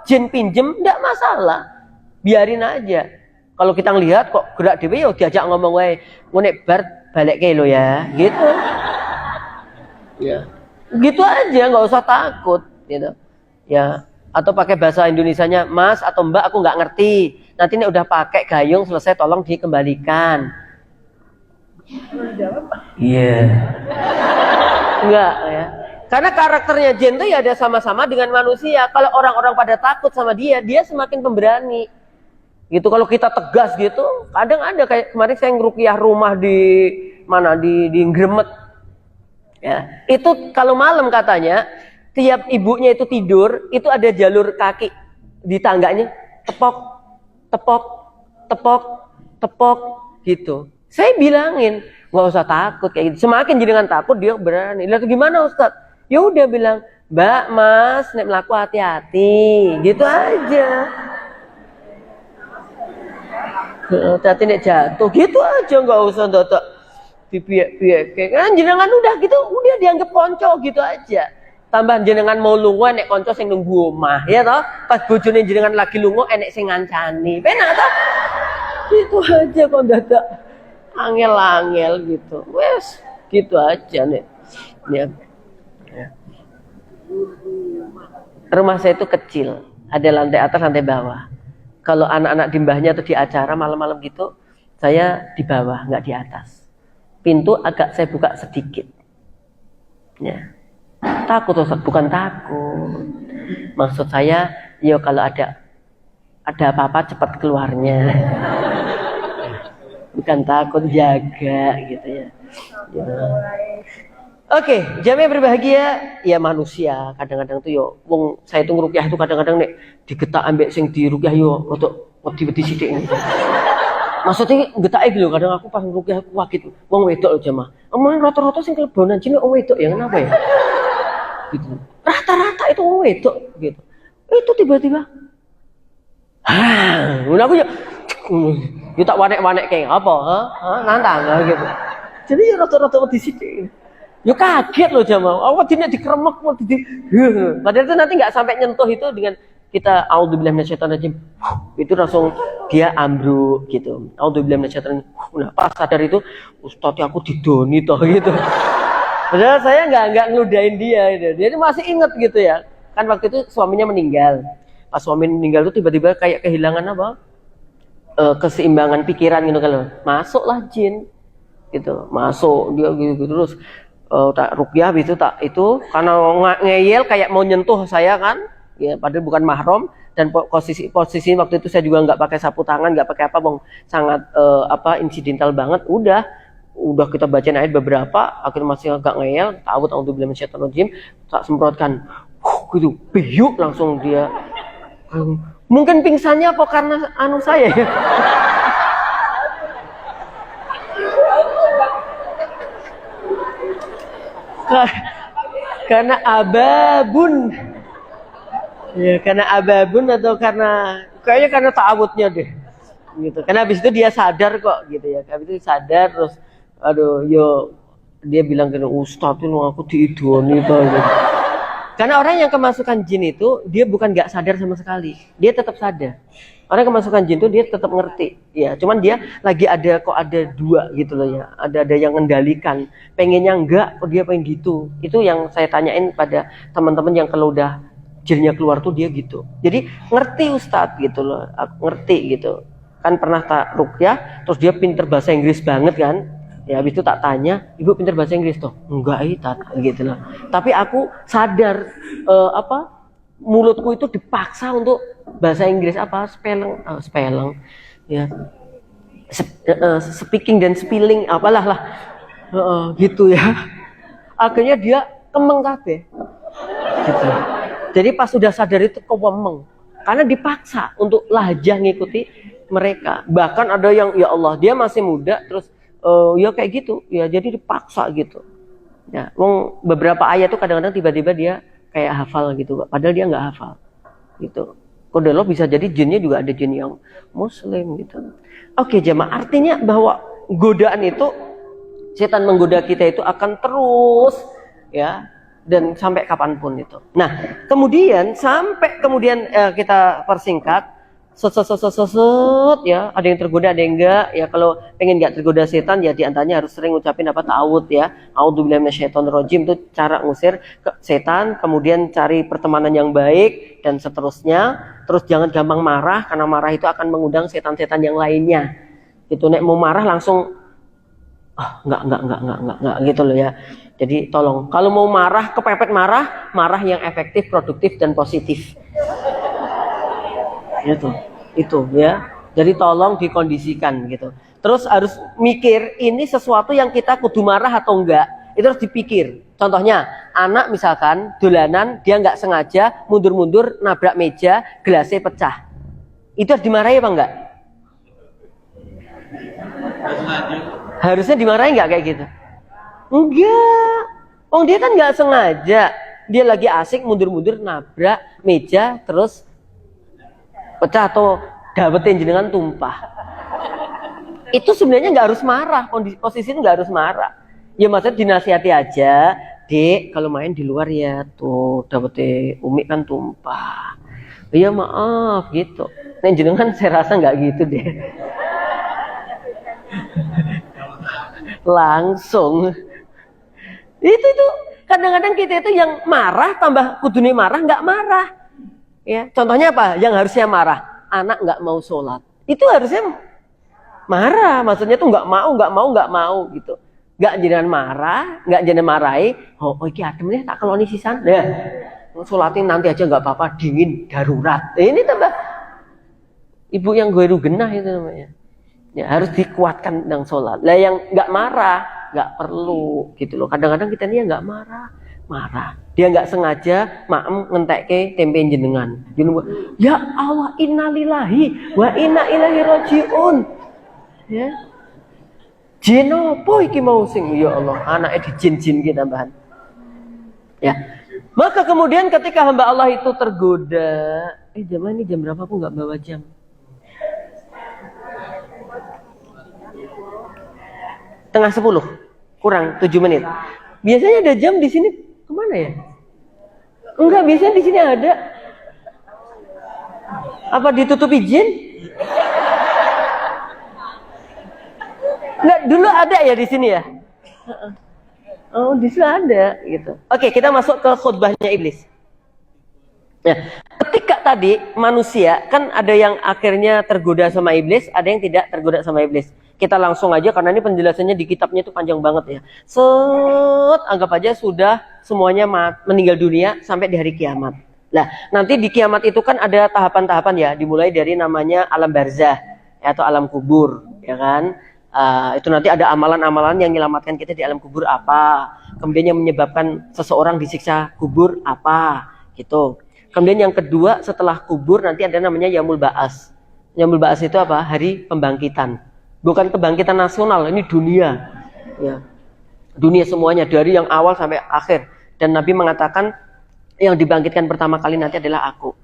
jin pinjem, nggak masalah. Biarin aja. Kalau kita ngelihat kok gerak dewe ya diajak ngomong wae, ngonek bar balik ke lo ya, gitu. Ya. Gitu aja, nggak usah takut, gitu. Ya, atau pakai bahasa Indonesianya, Mas atau Mbak aku nggak ngerti. Nanti ini udah pakai gayung selesai tolong dikembalikan. Iya. Enggak ya. Karena karakternya jin itu ya ada sama-sama dengan manusia. Kalau orang-orang pada takut sama dia semakin pemberani. Gitu kalau kita tegas gitu, kadang ada kayak kemarin saya ngeruqyah rumah di mana di Gremet. Ya, itu kalau malam katanya tiap ibunya itu tidur, itu ada jalur kaki di tangganya, tepok, tepok, tepok, tepok gitu. Saya bilangin, nggak usah takut kayak gitu. Semakin jenengan takut dia berani. Lihat gimana Ustaz? Ya udah bilang, Mbak, Mas, nek melaku hati-hati, gitu aja. Hati nek jatuh gitu aja, nggak usah dadak dipiek-piek. Kan jenengan udah gitu, udah dianggap konco gitu aja. Tambah jenengan mau lungo nek konco sing nunggu omah, ya toh? Pas bojone jenengan lagi lungo enek sing ngancani. Penak toh? Gitu aja kok dadak angel-angel gitu. Wes, gitu aja nih. Ya. Rumah saya itu kecil, ada lantai atas, lantai bawah. Kalau anak-anak di mbahnya atau di acara malam-malam gitu, saya di bawah, nggak di atas. Pintu agak saya buka sedikit. Ya. Takut Ustaz, bukan takut. Maksud saya, ya kalau ada apa-apa cepat keluarnya. bukan takut, jaga gitu ya. Ya. Oke, jamaah berbahagia ya manusia kadang-kadang tuh yo wong saya itu ngerukyah itu kadang-kadang nek digetak ambek sing dirukyah yo rodok wedi-wedi sithik. Maksudnya getake lho kadang aku pas ngerukyah aku kaget wong wedok lho jamaah. Omong rata-rata sing kelebonan jine wong wedok ya kenapa ya? Gitu. Rata-rata itu wong wedok gitu. Itu tiba-tiba aku ya tak wanek-wanek kayak apa? Nantang gitu. Jadi ya rata-rata wedi sithik. Yo kaget loh jamaah. Awak dine dikremek padahal itu nanti nggak sampai nyentuh itu dengan kita auzubillahi minasyaitonirrajim. Itu langsung dia ambruk gitu. Auzubillahi minasyaitonirrajim. Nah, pas sadar itu Ustaz aku didoni toh gitu. Padahal saya nggak ngeludahin dia gitu. Dia masih inget gitu ya. Kan waktu itu suaminya meninggal. Pas suami meninggal itu tiba-tiba kayak kehilangan apa? Keseimbangan pikiran gitu kan. Masuklah jin gitu. Masuk dia gitu terus tak rukyah itu tak itu karena ngeyel kayak mau nyentuh saya kan ya padahal bukan mahram dan posisi waktu itu saya juga nggak pakai sapu tangan nggak pakai apa bang sangat insidental banget udah kita bacain ayat beberapa akhirnya masih agak ngeyel takut auzubillahi minasyaitonirrajim tak semprotkan gitu biyuk langsung dia mungkin pingsannya apa karena saya ya. Karena ababun ya karena ababun atau kayaknya karena ta'awudnya deh gitu karena habis itu dia sadar kok gitu ya habis itu sadar terus aduh yo dia bilang ke Ustaz itu aku diidoni gitu. Karena orang yang kemasukan jin itu dia bukan nggak sadar sama sekali dia tetap sadar. Orang yang kemasukan jin itu dia tetap ngerti ya cuman dia lagi ada dua gitu loh ya ada yang mengendalikan pengennya enggak kok dia pengen gitu itu yang saya tanyain pada teman-teman yang kalau udah jinnya keluar tuh dia gitu jadi ngerti Ustadz gitu loh ngerti gitu kan pernah tak rukyah terus dia pinter bahasa Inggris banget kan ya habis itu tak tanya ibu pinter bahasa Inggris tuh enggak gitu loh tapi aku sadar mulutku itu dipaksa untuk bahasa Inggris spelling ya speaking dan spelling apalah lah gitu ya akhirnya dia kemeng kabeh gitu. Jadi pas sudah sadar itu kewemeng karena dipaksa untuk lahjah ngikuti mereka bahkan ada yang ya Allah dia masih muda terus ya kayak gitu ya jadi dipaksa gitu ya beberapa ayat tuh kadang-kadang tiba-tiba dia kayak hafal gitu padahal dia nggak hafal gitu kode lo bisa jadi jinnya juga ada jin yang muslim gitu oke jemaah artinya bahwa godaan itu setan menggoda kita itu akan terus ya dan sampai kapanpun itu nah kemudian kita persingkat ya ada yang tergoda ada yang enggak ya kalau pengen enggak tergoda setan ya diantaranya harus sering ngucapin ta'awudz ya auzubillahi minasyaitonirrajim itu cara ngusir setan kemudian cari pertemanan yang baik dan seterusnya terus jangan gampang marah karena marah itu akan mengundang setan-setan yang lainnya gitu nek mau marah langsung enggak gitu loh ya jadi tolong kalau mau marah kepepet marah yang efektif produktif dan positif itu ya jadi tolong dikondisikan gitu terus harus mikir ini sesuatu yang kita kudu marah atau enggak itu harus dipikir contohnya anak misalkan dolanan dia nggak sengaja mundur-mundur nabrak meja gelasnya pecah itu harus dimarahi apa enggak harusnya dimarahi enggak kayak gitu enggak dia kan nggak sengaja dia lagi asik mundur-mundur nabrak meja terus pecah atau dapetin jenengan tumpah itu sebenarnya nggak harus marah posisi itu nggak harus marah ya maksudnya dinasihati aja dek kalau main di luar ya tuh dapetin umi kan tumpah iya maaf gitu nah jenengan saya rasa nggak gitu deh langsung itu kadang-kadang kita itu yang marah tambah kudune marah nggak marah ya contohnya apa yang harusnya marah anak nggak mau sholat itu harusnya marah maksudnya tuh nggak mau gitu nggak jangan marah nggak jangan marahi iki adem nih tak keloni sisan ya sholatin nanti aja nggak apa-apa dingin darurat ini tambah ibu yang gue genah itu namanya Ya, harus dikuatkan tentang sholat. Lah yang nggak marah, nggak perlu gitu loh. Kadang-kadang kita ini nggak marah. Dia nggak sengaja maem ngentekke tempe jenengan. Ya Allah, innalillahi wa inna ilaihi rajiun. Ya. Jin opo iki mau sing ya Allah, anaknya di jin-jin kita tambahan. Ya. Maka kemudian ketika hamba Allah itu tergoda, jam ini jam berapa? Aku nggak bawa jam. Tengah 10, kurang 7 menit. Biasanya ada jam di sini kemana ya? Enggak, biasanya di sini ada. Apa ditutupi jin? Nah, dulu ada ya di sini ya? Oh, di sini ada gitu. Oke, kita masuk ke khutbahnya iblis. Ya, ketika tadi manusia kan ada yang akhirnya tergoda sama iblis, ada yang tidak tergoda sama iblis. Kita langsung aja karena ini penjelasannya di kitabnya itu panjang banget ya. Anggap aja sudah semuanya meninggal dunia sampai di hari kiamat. Nah, nanti di kiamat itu kan ada tahapan-tahapan ya, dimulai dari namanya alam barzah ya, atau alam kubur, ya kan? Itu nanti ada amalan-amalan yang menyelamatkan kita di alam kubur apa, kemudian yang menyebabkan seseorang disiksa kubur apa, gitu. Kemudian yang kedua setelah kubur nanti ada namanya Yaumul Ba'ats. Yaumul Ba'ats itu apa? Hari pembangkitan. Bukan kebangkitan nasional, ini dunia. Ya. Dunia semuanya dari yang awal sampai akhir. Dan Nabi mengatakan yang dibangkitkan pertama kali nanti adalah aku.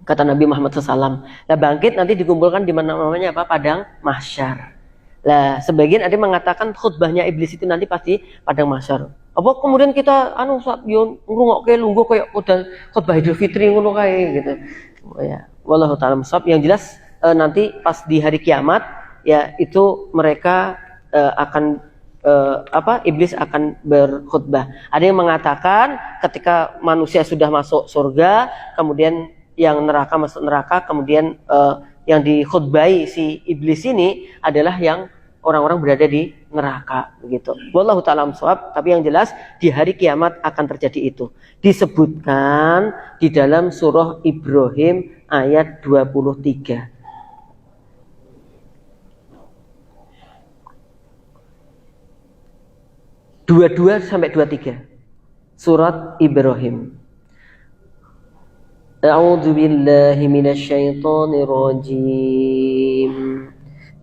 Kata Nabi Muhammad SAW. Nah, bangkit nanti dikumpulkan di mana namanya apa? Padang mahsyar. Lah, sebagian ada yang mengatakan khutbahnya iblis itu nanti pasti padang mahsyar. Apa kemudian kita saat yo ngrungokke lungguh koyo khutbah Idul Fitri ngono kae gitu. Oh ya, wallahu taala shawab. Yang jelas nanti pas di hari kiamat ya itu mereka akan iblis akan berkhutbah. Ada yang mengatakan ketika manusia sudah masuk surga, kemudian yang neraka masuk neraka, kemudian yang dikhutbahi si iblis ini adalah yang orang-orang berada di neraka begitu. Wallahu ta'ala shawab, tapi yang jelas di hari kiamat akan terjadi itu. Disebutkan di dalam surah Ibrahim ayat 23. Dua sampai 23. Surat Ibrahim. A'udzu billahi minasyaitonir rajim.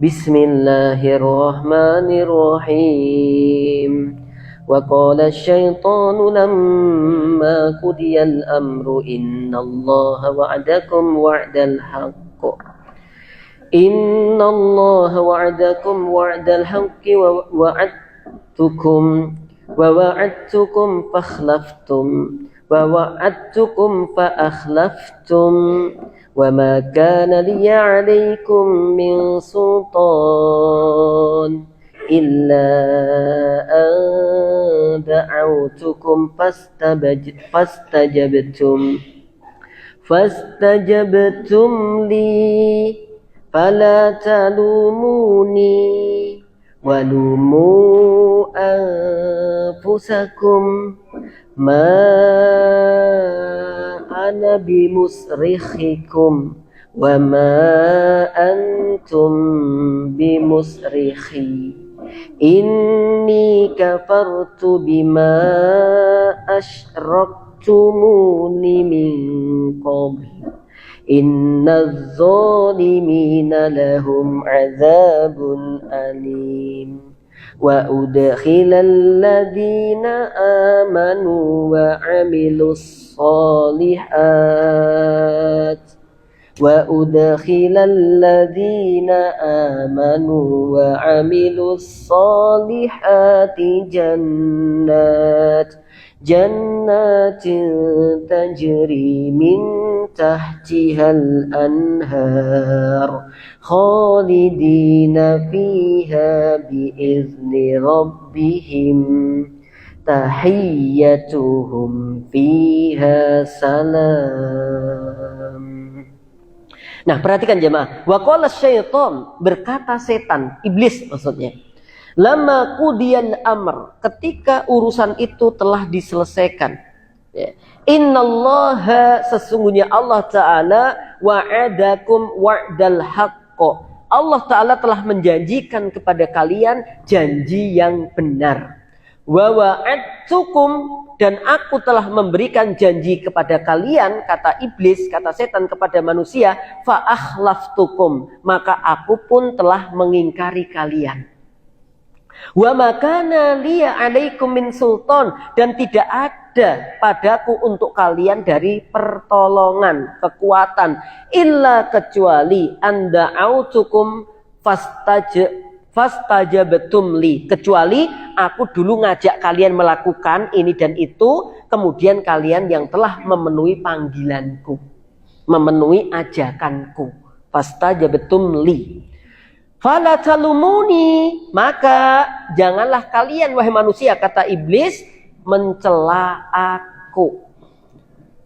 Bismillahirrahmanirrahim. Wa qala asy-syaitanu lamma qudiyal amru innallaha wa'adakum wa'dal haqq. Innallaha wa'adakum wa'dal haqqi wa wa'adtukum fa'akhlaftum wa ma kana liya 'alaykum min sultan illa an da'awtukum fastajabtum li fala talumuni walumu anfusakum ma ana bimusrikhikum wa ma antum bimusrikhi inni kafartu bima asyraktumuni min qabl innaz zalimina lahum azabun alim wa udkhilal ladzina amanu wa 'amilus shalihat jannatin tajri min tahtihal anhar khalidina fiha biizni rabbihim tahiyyatuhum fiha salam. Nah, perhatikan jemaah. Wa qala syaitan, berkata setan, iblis maksudnya. Lama qudiyal amr, ketika urusan itu telah diselesaikan. Ya. Innallaha, sesungguhnya Allah Ta'ala wa'adakum wa'dal haqqo, Allah Ta'ala telah menjanjikan kepada kalian janji yang benar. Wa wa'adtukum, dan aku telah memberikan janji kepada kalian, kata iblis, kata setan kepada manusia, fa akhlaftukum, maka aku pun telah mengingkari kalian. Wa makana liya alaikum min sultan, dan tidak ada padaku untuk kalian dari pertolongan, kekuatan, illa kecuali anda autukum fastajabtum li, kecuali aku dulu ngajak kalian melakukan ini dan itu, kemudian kalian yang telah memenuhi panggilanku, memenuhi ajakanku. Fastajabtum li. Fala talumuni, maka janganlah kalian wahai manusia, kata iblis, mencela aku.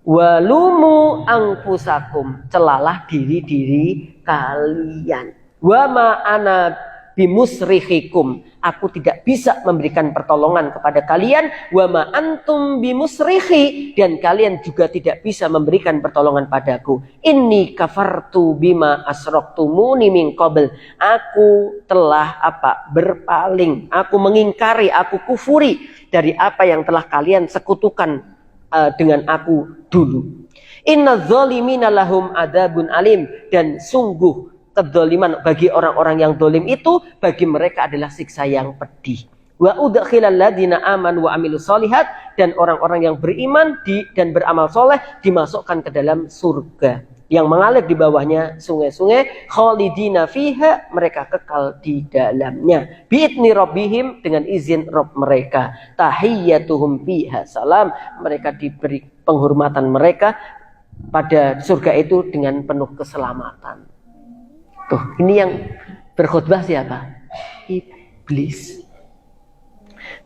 Walumu anfusakum, celalah diri-diri kalian. Wa ma ana bimusrihikum, aku tidak bisa memberikan pertolongan kepada kalian. Wa ma antum bimusrihi, dan kalian juga tidak bisa memberikan pertolongan padaku. Inni kafartu bima asraktumuni min qabl, aku telah berpaling, aku mengingkari, aku kufuri dari apa yang telah kalian sekutukan dengan aku dulu. Inna dzalimina lahum adzabun alim, dan sungguh kedzaliman bagi orang-orang yang zalim itu, bagi mereka adalah siksa yang pedih. Wa udkhilal ladzina amanu wa amilus solihat, dan orang-orang yang beriman dan beramal soleh dimasukkan ke dalam surga yang mengalir di bawahnya sungai-sungai, khalidina fiha, mereka kekal di dalamnya, bi'idni rabbihim, dengan izin Rabb mereka, tahiyyatuhum fiha salam, mereka diberi penghormatan mereka pada surga itu dengan penuh keselamatan. Tuh, ini yang berkhutbah siapa? Iblis.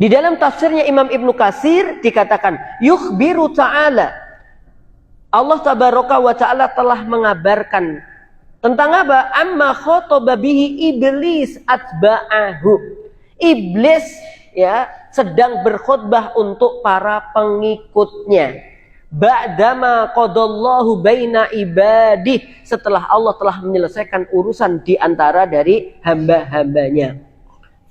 Di dalam tafsirnya Imam Ibnu Katsir dikatakan, yukhbiru ta'ala, Allah tabaraka wa ta'ala telah mengabarkan tentang apa? Amma khotaba bihi iblis atba'ahu. Iblis ya sedang berkhutbah untuk para pengikutnya. Ba'dama qadallahu baina ibadih, setelah Allah telah menyelesaikan urusan di antara dari hamba-hambanya.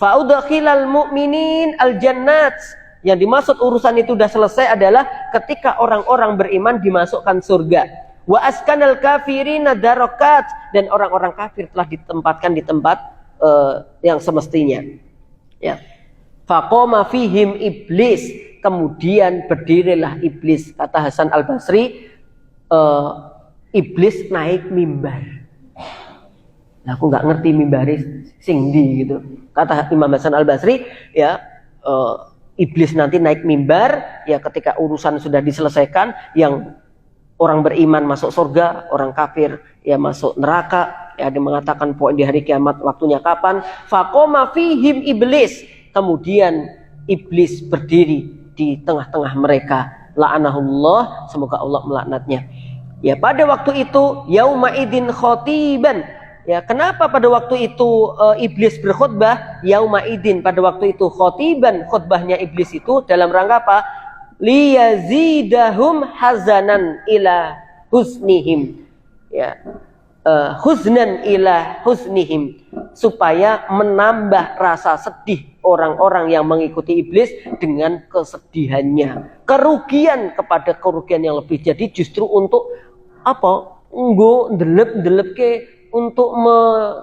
Fa'udkhilal mu'minin al-jannat, yang dimaksud urusan itu sudah selesai adalah ketika orang-orang beriman dimasukkan surga. Wa askanal kafirina darakat, dan orang-orang kafir telah ditempatkan di tempat yang semestinya. Ya. Faqama fihim iblis, kemudian berdirilah iblis. Kata Hasan Al-Basri, iblis naik mimbar. Nah, aku nggak ngerti mimbaris singdi gitu. Kata Imam Hasan Al-Basri, ya iblis nanti naik mimbar ya ketika urusan sudah diselesaikan, yang orang beriman masuk surga, orang kafir ya masuk neraka. Ya, dia mengatakan poin di hari kiamat waktunya kapan. Faqama fihim iblis, kemudian iblis berdiri di tengah-tengah mereka. La'anahullah, semoga Allah melaknatnya. Ya, pada waktu itu yauma idin khotiban. Ya, kenapa pada waktu itu iblis berkhutbah? Yauma idin, pada waktu itu khotiban, khutbahnya iblis itu dalam rangka apa? Liyazidahum hazanan ila husnihim. Ya. Huznan ila huznihim, supaya menambah rasa sedih orang-orang yang mengikuti iblis dengan kesedihannya, kerugian kepada kerugian yang lebih. Jadi justru untuk apa? Ndelep ke untuk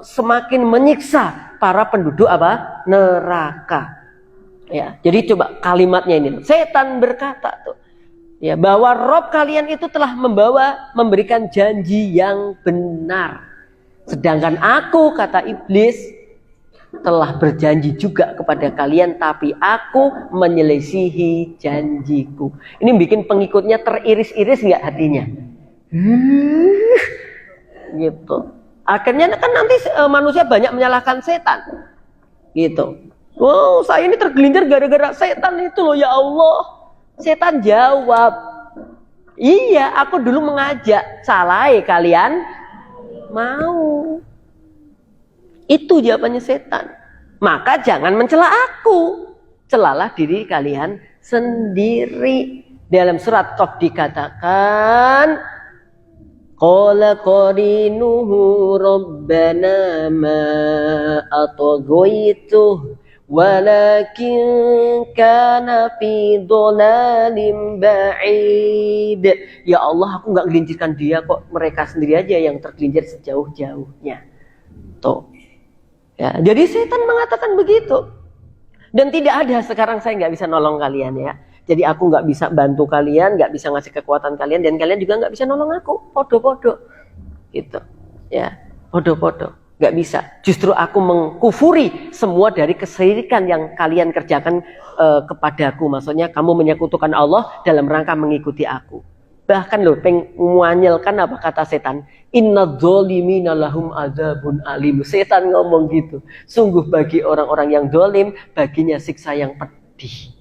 semakin menyiksa para penduduk apa? Neraka. Ya, jadi coba kalimatnya ini. Setan berkata tuh, ya, bahwa Rob kalian itu telah memberikan janji yang benar. Sedangkan aku, kata iblis, telah berjanji juga kepada kalian, tapi aku menyelisihi janjiku. Ini bikin pengikutnya teriris-iris nggak hatinya? Gitu. Akhirnya kan nanti manusia banyak menyalahkan setan. Gitu. Wow, saya ini tergelincir gara-gara setan itu loh, ya Allah. Setan jawab, iya, aku dulu mengajak, salah kalian mau. Itu jawabannya setan. Maka jangan mencela aku, celalah diri kalian sendiri. Dalam surat Qaf dikatakan, Qala qarinuhu rabbana ma atghaytuh walakin kana fi dhalalim ba'id. Ya Allah, aku nggak gelincirkan dia kok, mereka sendiri aja yang tergelincir sejauh-jauhnya. Tuh. Ya, jadi setan mengatakan begitu. Dan tidak ada sekarang saya nggak bisa nolong kalian ya. Jadi aku nggak bisa bantu kalian, nggak bisa ngasih kekuatan kalian, dan kalian juga nggak bisa nolong aku. Podo-podo. Gitu. Ya, podo-podo. Nggak bisa. Justru aku mengkufuri semua dari kesyirikan yang kalian kerjakan kepadaku. Maksudnya kamu menyekutukan Allah dalam rangka mengikuti aku. Bahkan loh, menguanyelkan apa kata setan? Inna dzolimina lahum adzabun alim. Setan ngomong gitu. Sungguh bagi orang-orang yang dolim, baginya siksa yang pedih.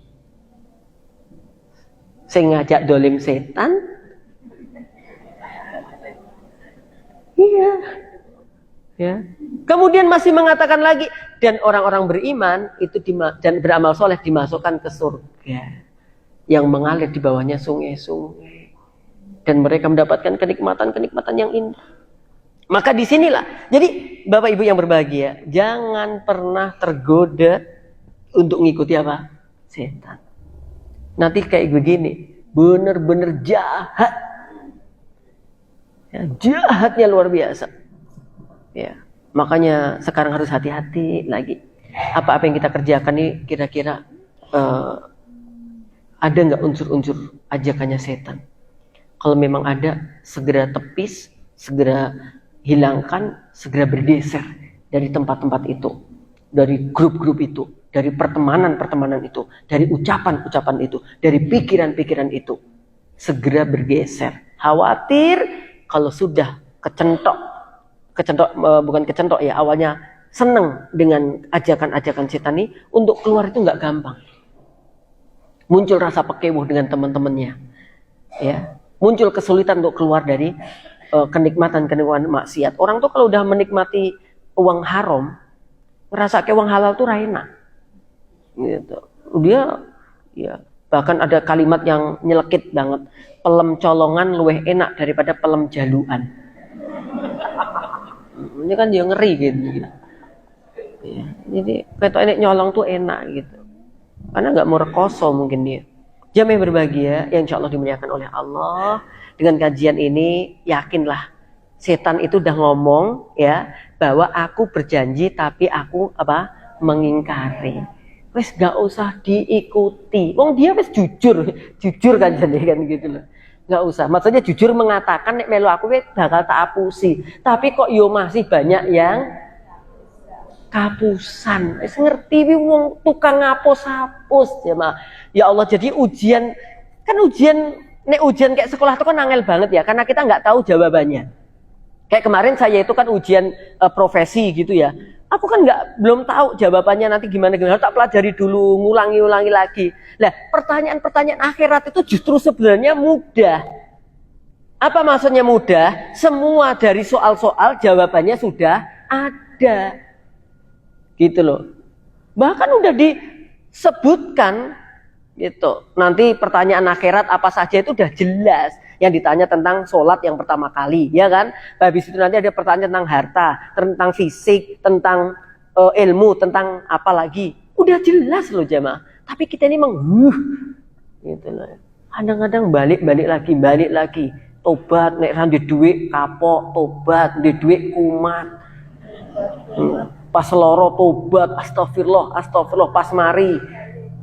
Saya ngajak dolim setan. Iya. Ya. Kemudian masih mengatakan lagi, dan orang-orang beriman itu dan beramal soleh dimasukkan ke surga yang mengalir di bawahnya sungai-sungai. Dan mereka mendapatkan kenikmatan-kenikmatan yang indah. Maka disinilah, jadi Bapak Ibu yang berbahagia, jangan pernah tergoda untuk mengikuti apa? Setan. Nanti kayak begini, bener-bener jahat. Ya, jahatnya luar biasa. Ya, makanya sekarang harus hati-hati lagi. Apa-apa yang kita kerjakan ini kira-kira ada nggak unsur-unsur ajakannya setan? Kalau memang ada, segera tepis, segera hilangkan, segera bergeser dari tempat-tempat itu, dari grup-grup itu, dari pertemanan-pertemanan itu, dari ucapan-ucapan itu, dari pikiran-pikiran itu. Segera bergeser. Khawatir kalau sudah bukan kecentok ya, awalnya senang dengan ajakan-ajakan setan ini, untuk keluar itu nggak gampang. Muncul rasa pekewuh dengan teman-temannya. Ya. Muncul kesulitan untuk keluar dari kenikmatan maksiat. Orang tuh kalau udah menikmati uang haram, merasa kayak uang halal tuh enak. Gitu. Dia ya, bahkan ada kalimat yang nyelekit banget. Pelem colongan luweh enak daripada pelem jaluan. Ini kan dia ngeri gitu. Ya, jadi ketok ini nyolong tuh enak gitu. Karena nggak mau rekoso mungkin dia. Jamaah yang berbahagia yang insya Allah dimuliakan oleh Allah, dengan kajian ini yakinlah setan itu udah ngomong ya bahwa aku berjanji tapi aku mengingkari. Wes gak usah diikuti. Wong dia wes jujur kan jadi kan gitu loh. Gak usah. Maksudnya jujur mengatakan nek melu aku wes bakal tak apusi. Tapi kok yo masih banyak yang kapusan. Wis ngerti wong tukang ngapus-hapus ya, ya Allah. Jadi ujian nek ujian kayak sekolah itu kan angel banget ya, karena kita nggak tahu jawabannya. Kayak kemarin saya itu kan ujian profesi gitu ya. Aku kan belum tahu jawabannya nanti gimana, tak pelajari dulu, ngulangi lagi. Nah, pertanyaan-pertanyaan akhirat itu justru sebenarnya mudah. Apa maksudnya mudah? Semua dari soal-soal jawabannya sudah ada. Gitu loh. Bahkan udah disebutkan gitu. Nanti pertanyaan akhirat apa saja itu udah jelas. Yang ditanya tentang sholat yang pertama kali, ya kan? Habis itu nanti ada pertanyaan tentang harta, tentang fisik, tentang ilmu, tentang apa lagi. Udah jelas loh jamaah. Tapi kita ini gitu loh. Kadang-kadang balik lagi. Tobat, nek ra duit kapok, tobat, duit kumat. Pas loro tobat, astagfirullah, pas mari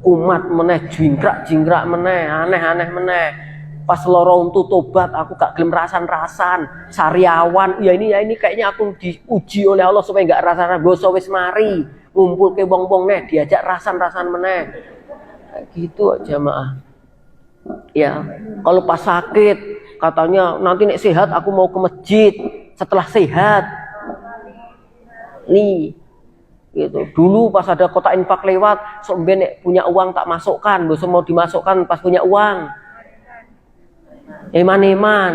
kumat meneh, jingkrak meneh, aneh meneh. Pas loro untuk tobat, aku gak gelem rasan, sariawan. Ya ini kayaknya aku diuji oleh Allah supaya gak rasan. Boso wis mari, ngumpul ke wong-wong neh, diajak rasan meneh. Gitu jamaah. Ya, kalau pas sakit katanya nanti nek sehat aku mau ke masjid. Setelah sehat nih gitu. Dulu pas ada kotak infak lewat, sok nek punya uang tak masukkan, besok mau dimasukkan pas punya uang. Eman.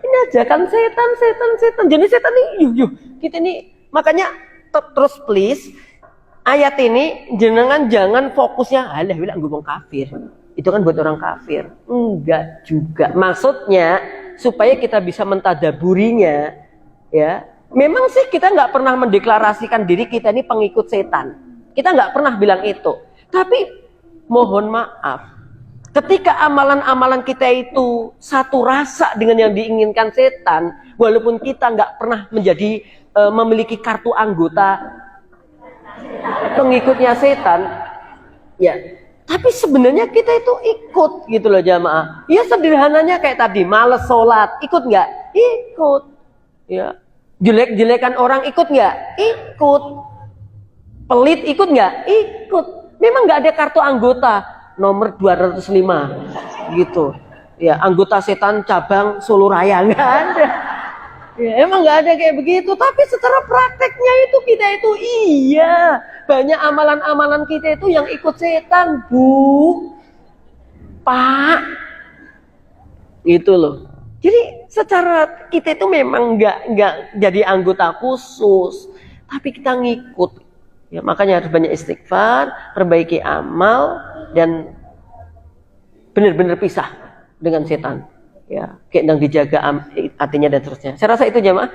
Ini ajakan setan. Jadi setan nih, yuk. Kita nih makanya terus please ayat ini jangan fokusnya alah ngomong kafir. Itu kan buat orang kafir. Enggak juga. Maksudnya supaya kita bisa mentadaburinya, ya. Memang sih kita nggak pernah mendeklarasikan diri kita ini pengikut setan. Kita nggak pernah bilang itu. Tapi mohon maaf, ketika amalan-amalan kita itu satu rasa dengan yang diinginkan setan, walaupun kita nggak pernah menjadi memiliki kartu anggota pengikutnya setan, ya. Tapi sebenarnya kita itu ikut gitu loh jamaah. Ya sederhananya kayak tadi, males sholat, ikut nggak? Ikut. Ya. Jelek-jelekan orang ikut nggak? Ikut. Pelit ikut nggak? Ikut. Memang nggak ada kartu anggota nomor 205 gitu. Ya, anggota setan cabang Solo Raya nggak ada. Ya, emang nggak ada kayak begitu. Tapi secara prakteknya itu kita itu iya banyak amalan-amalan kita itu yang ikut setan, Bu, Pak. Gitu loh. Jadi secara kita itu memang nggak jadi anggota khusus, tapi kita ngikut. Ya, makanya harus banyak istighfar, perbaiki amal, dan benar-benar pisah dengan setan. Ya, kayak yang dijaga hatinya dan seterusnya. Saya rasa itu jamaah.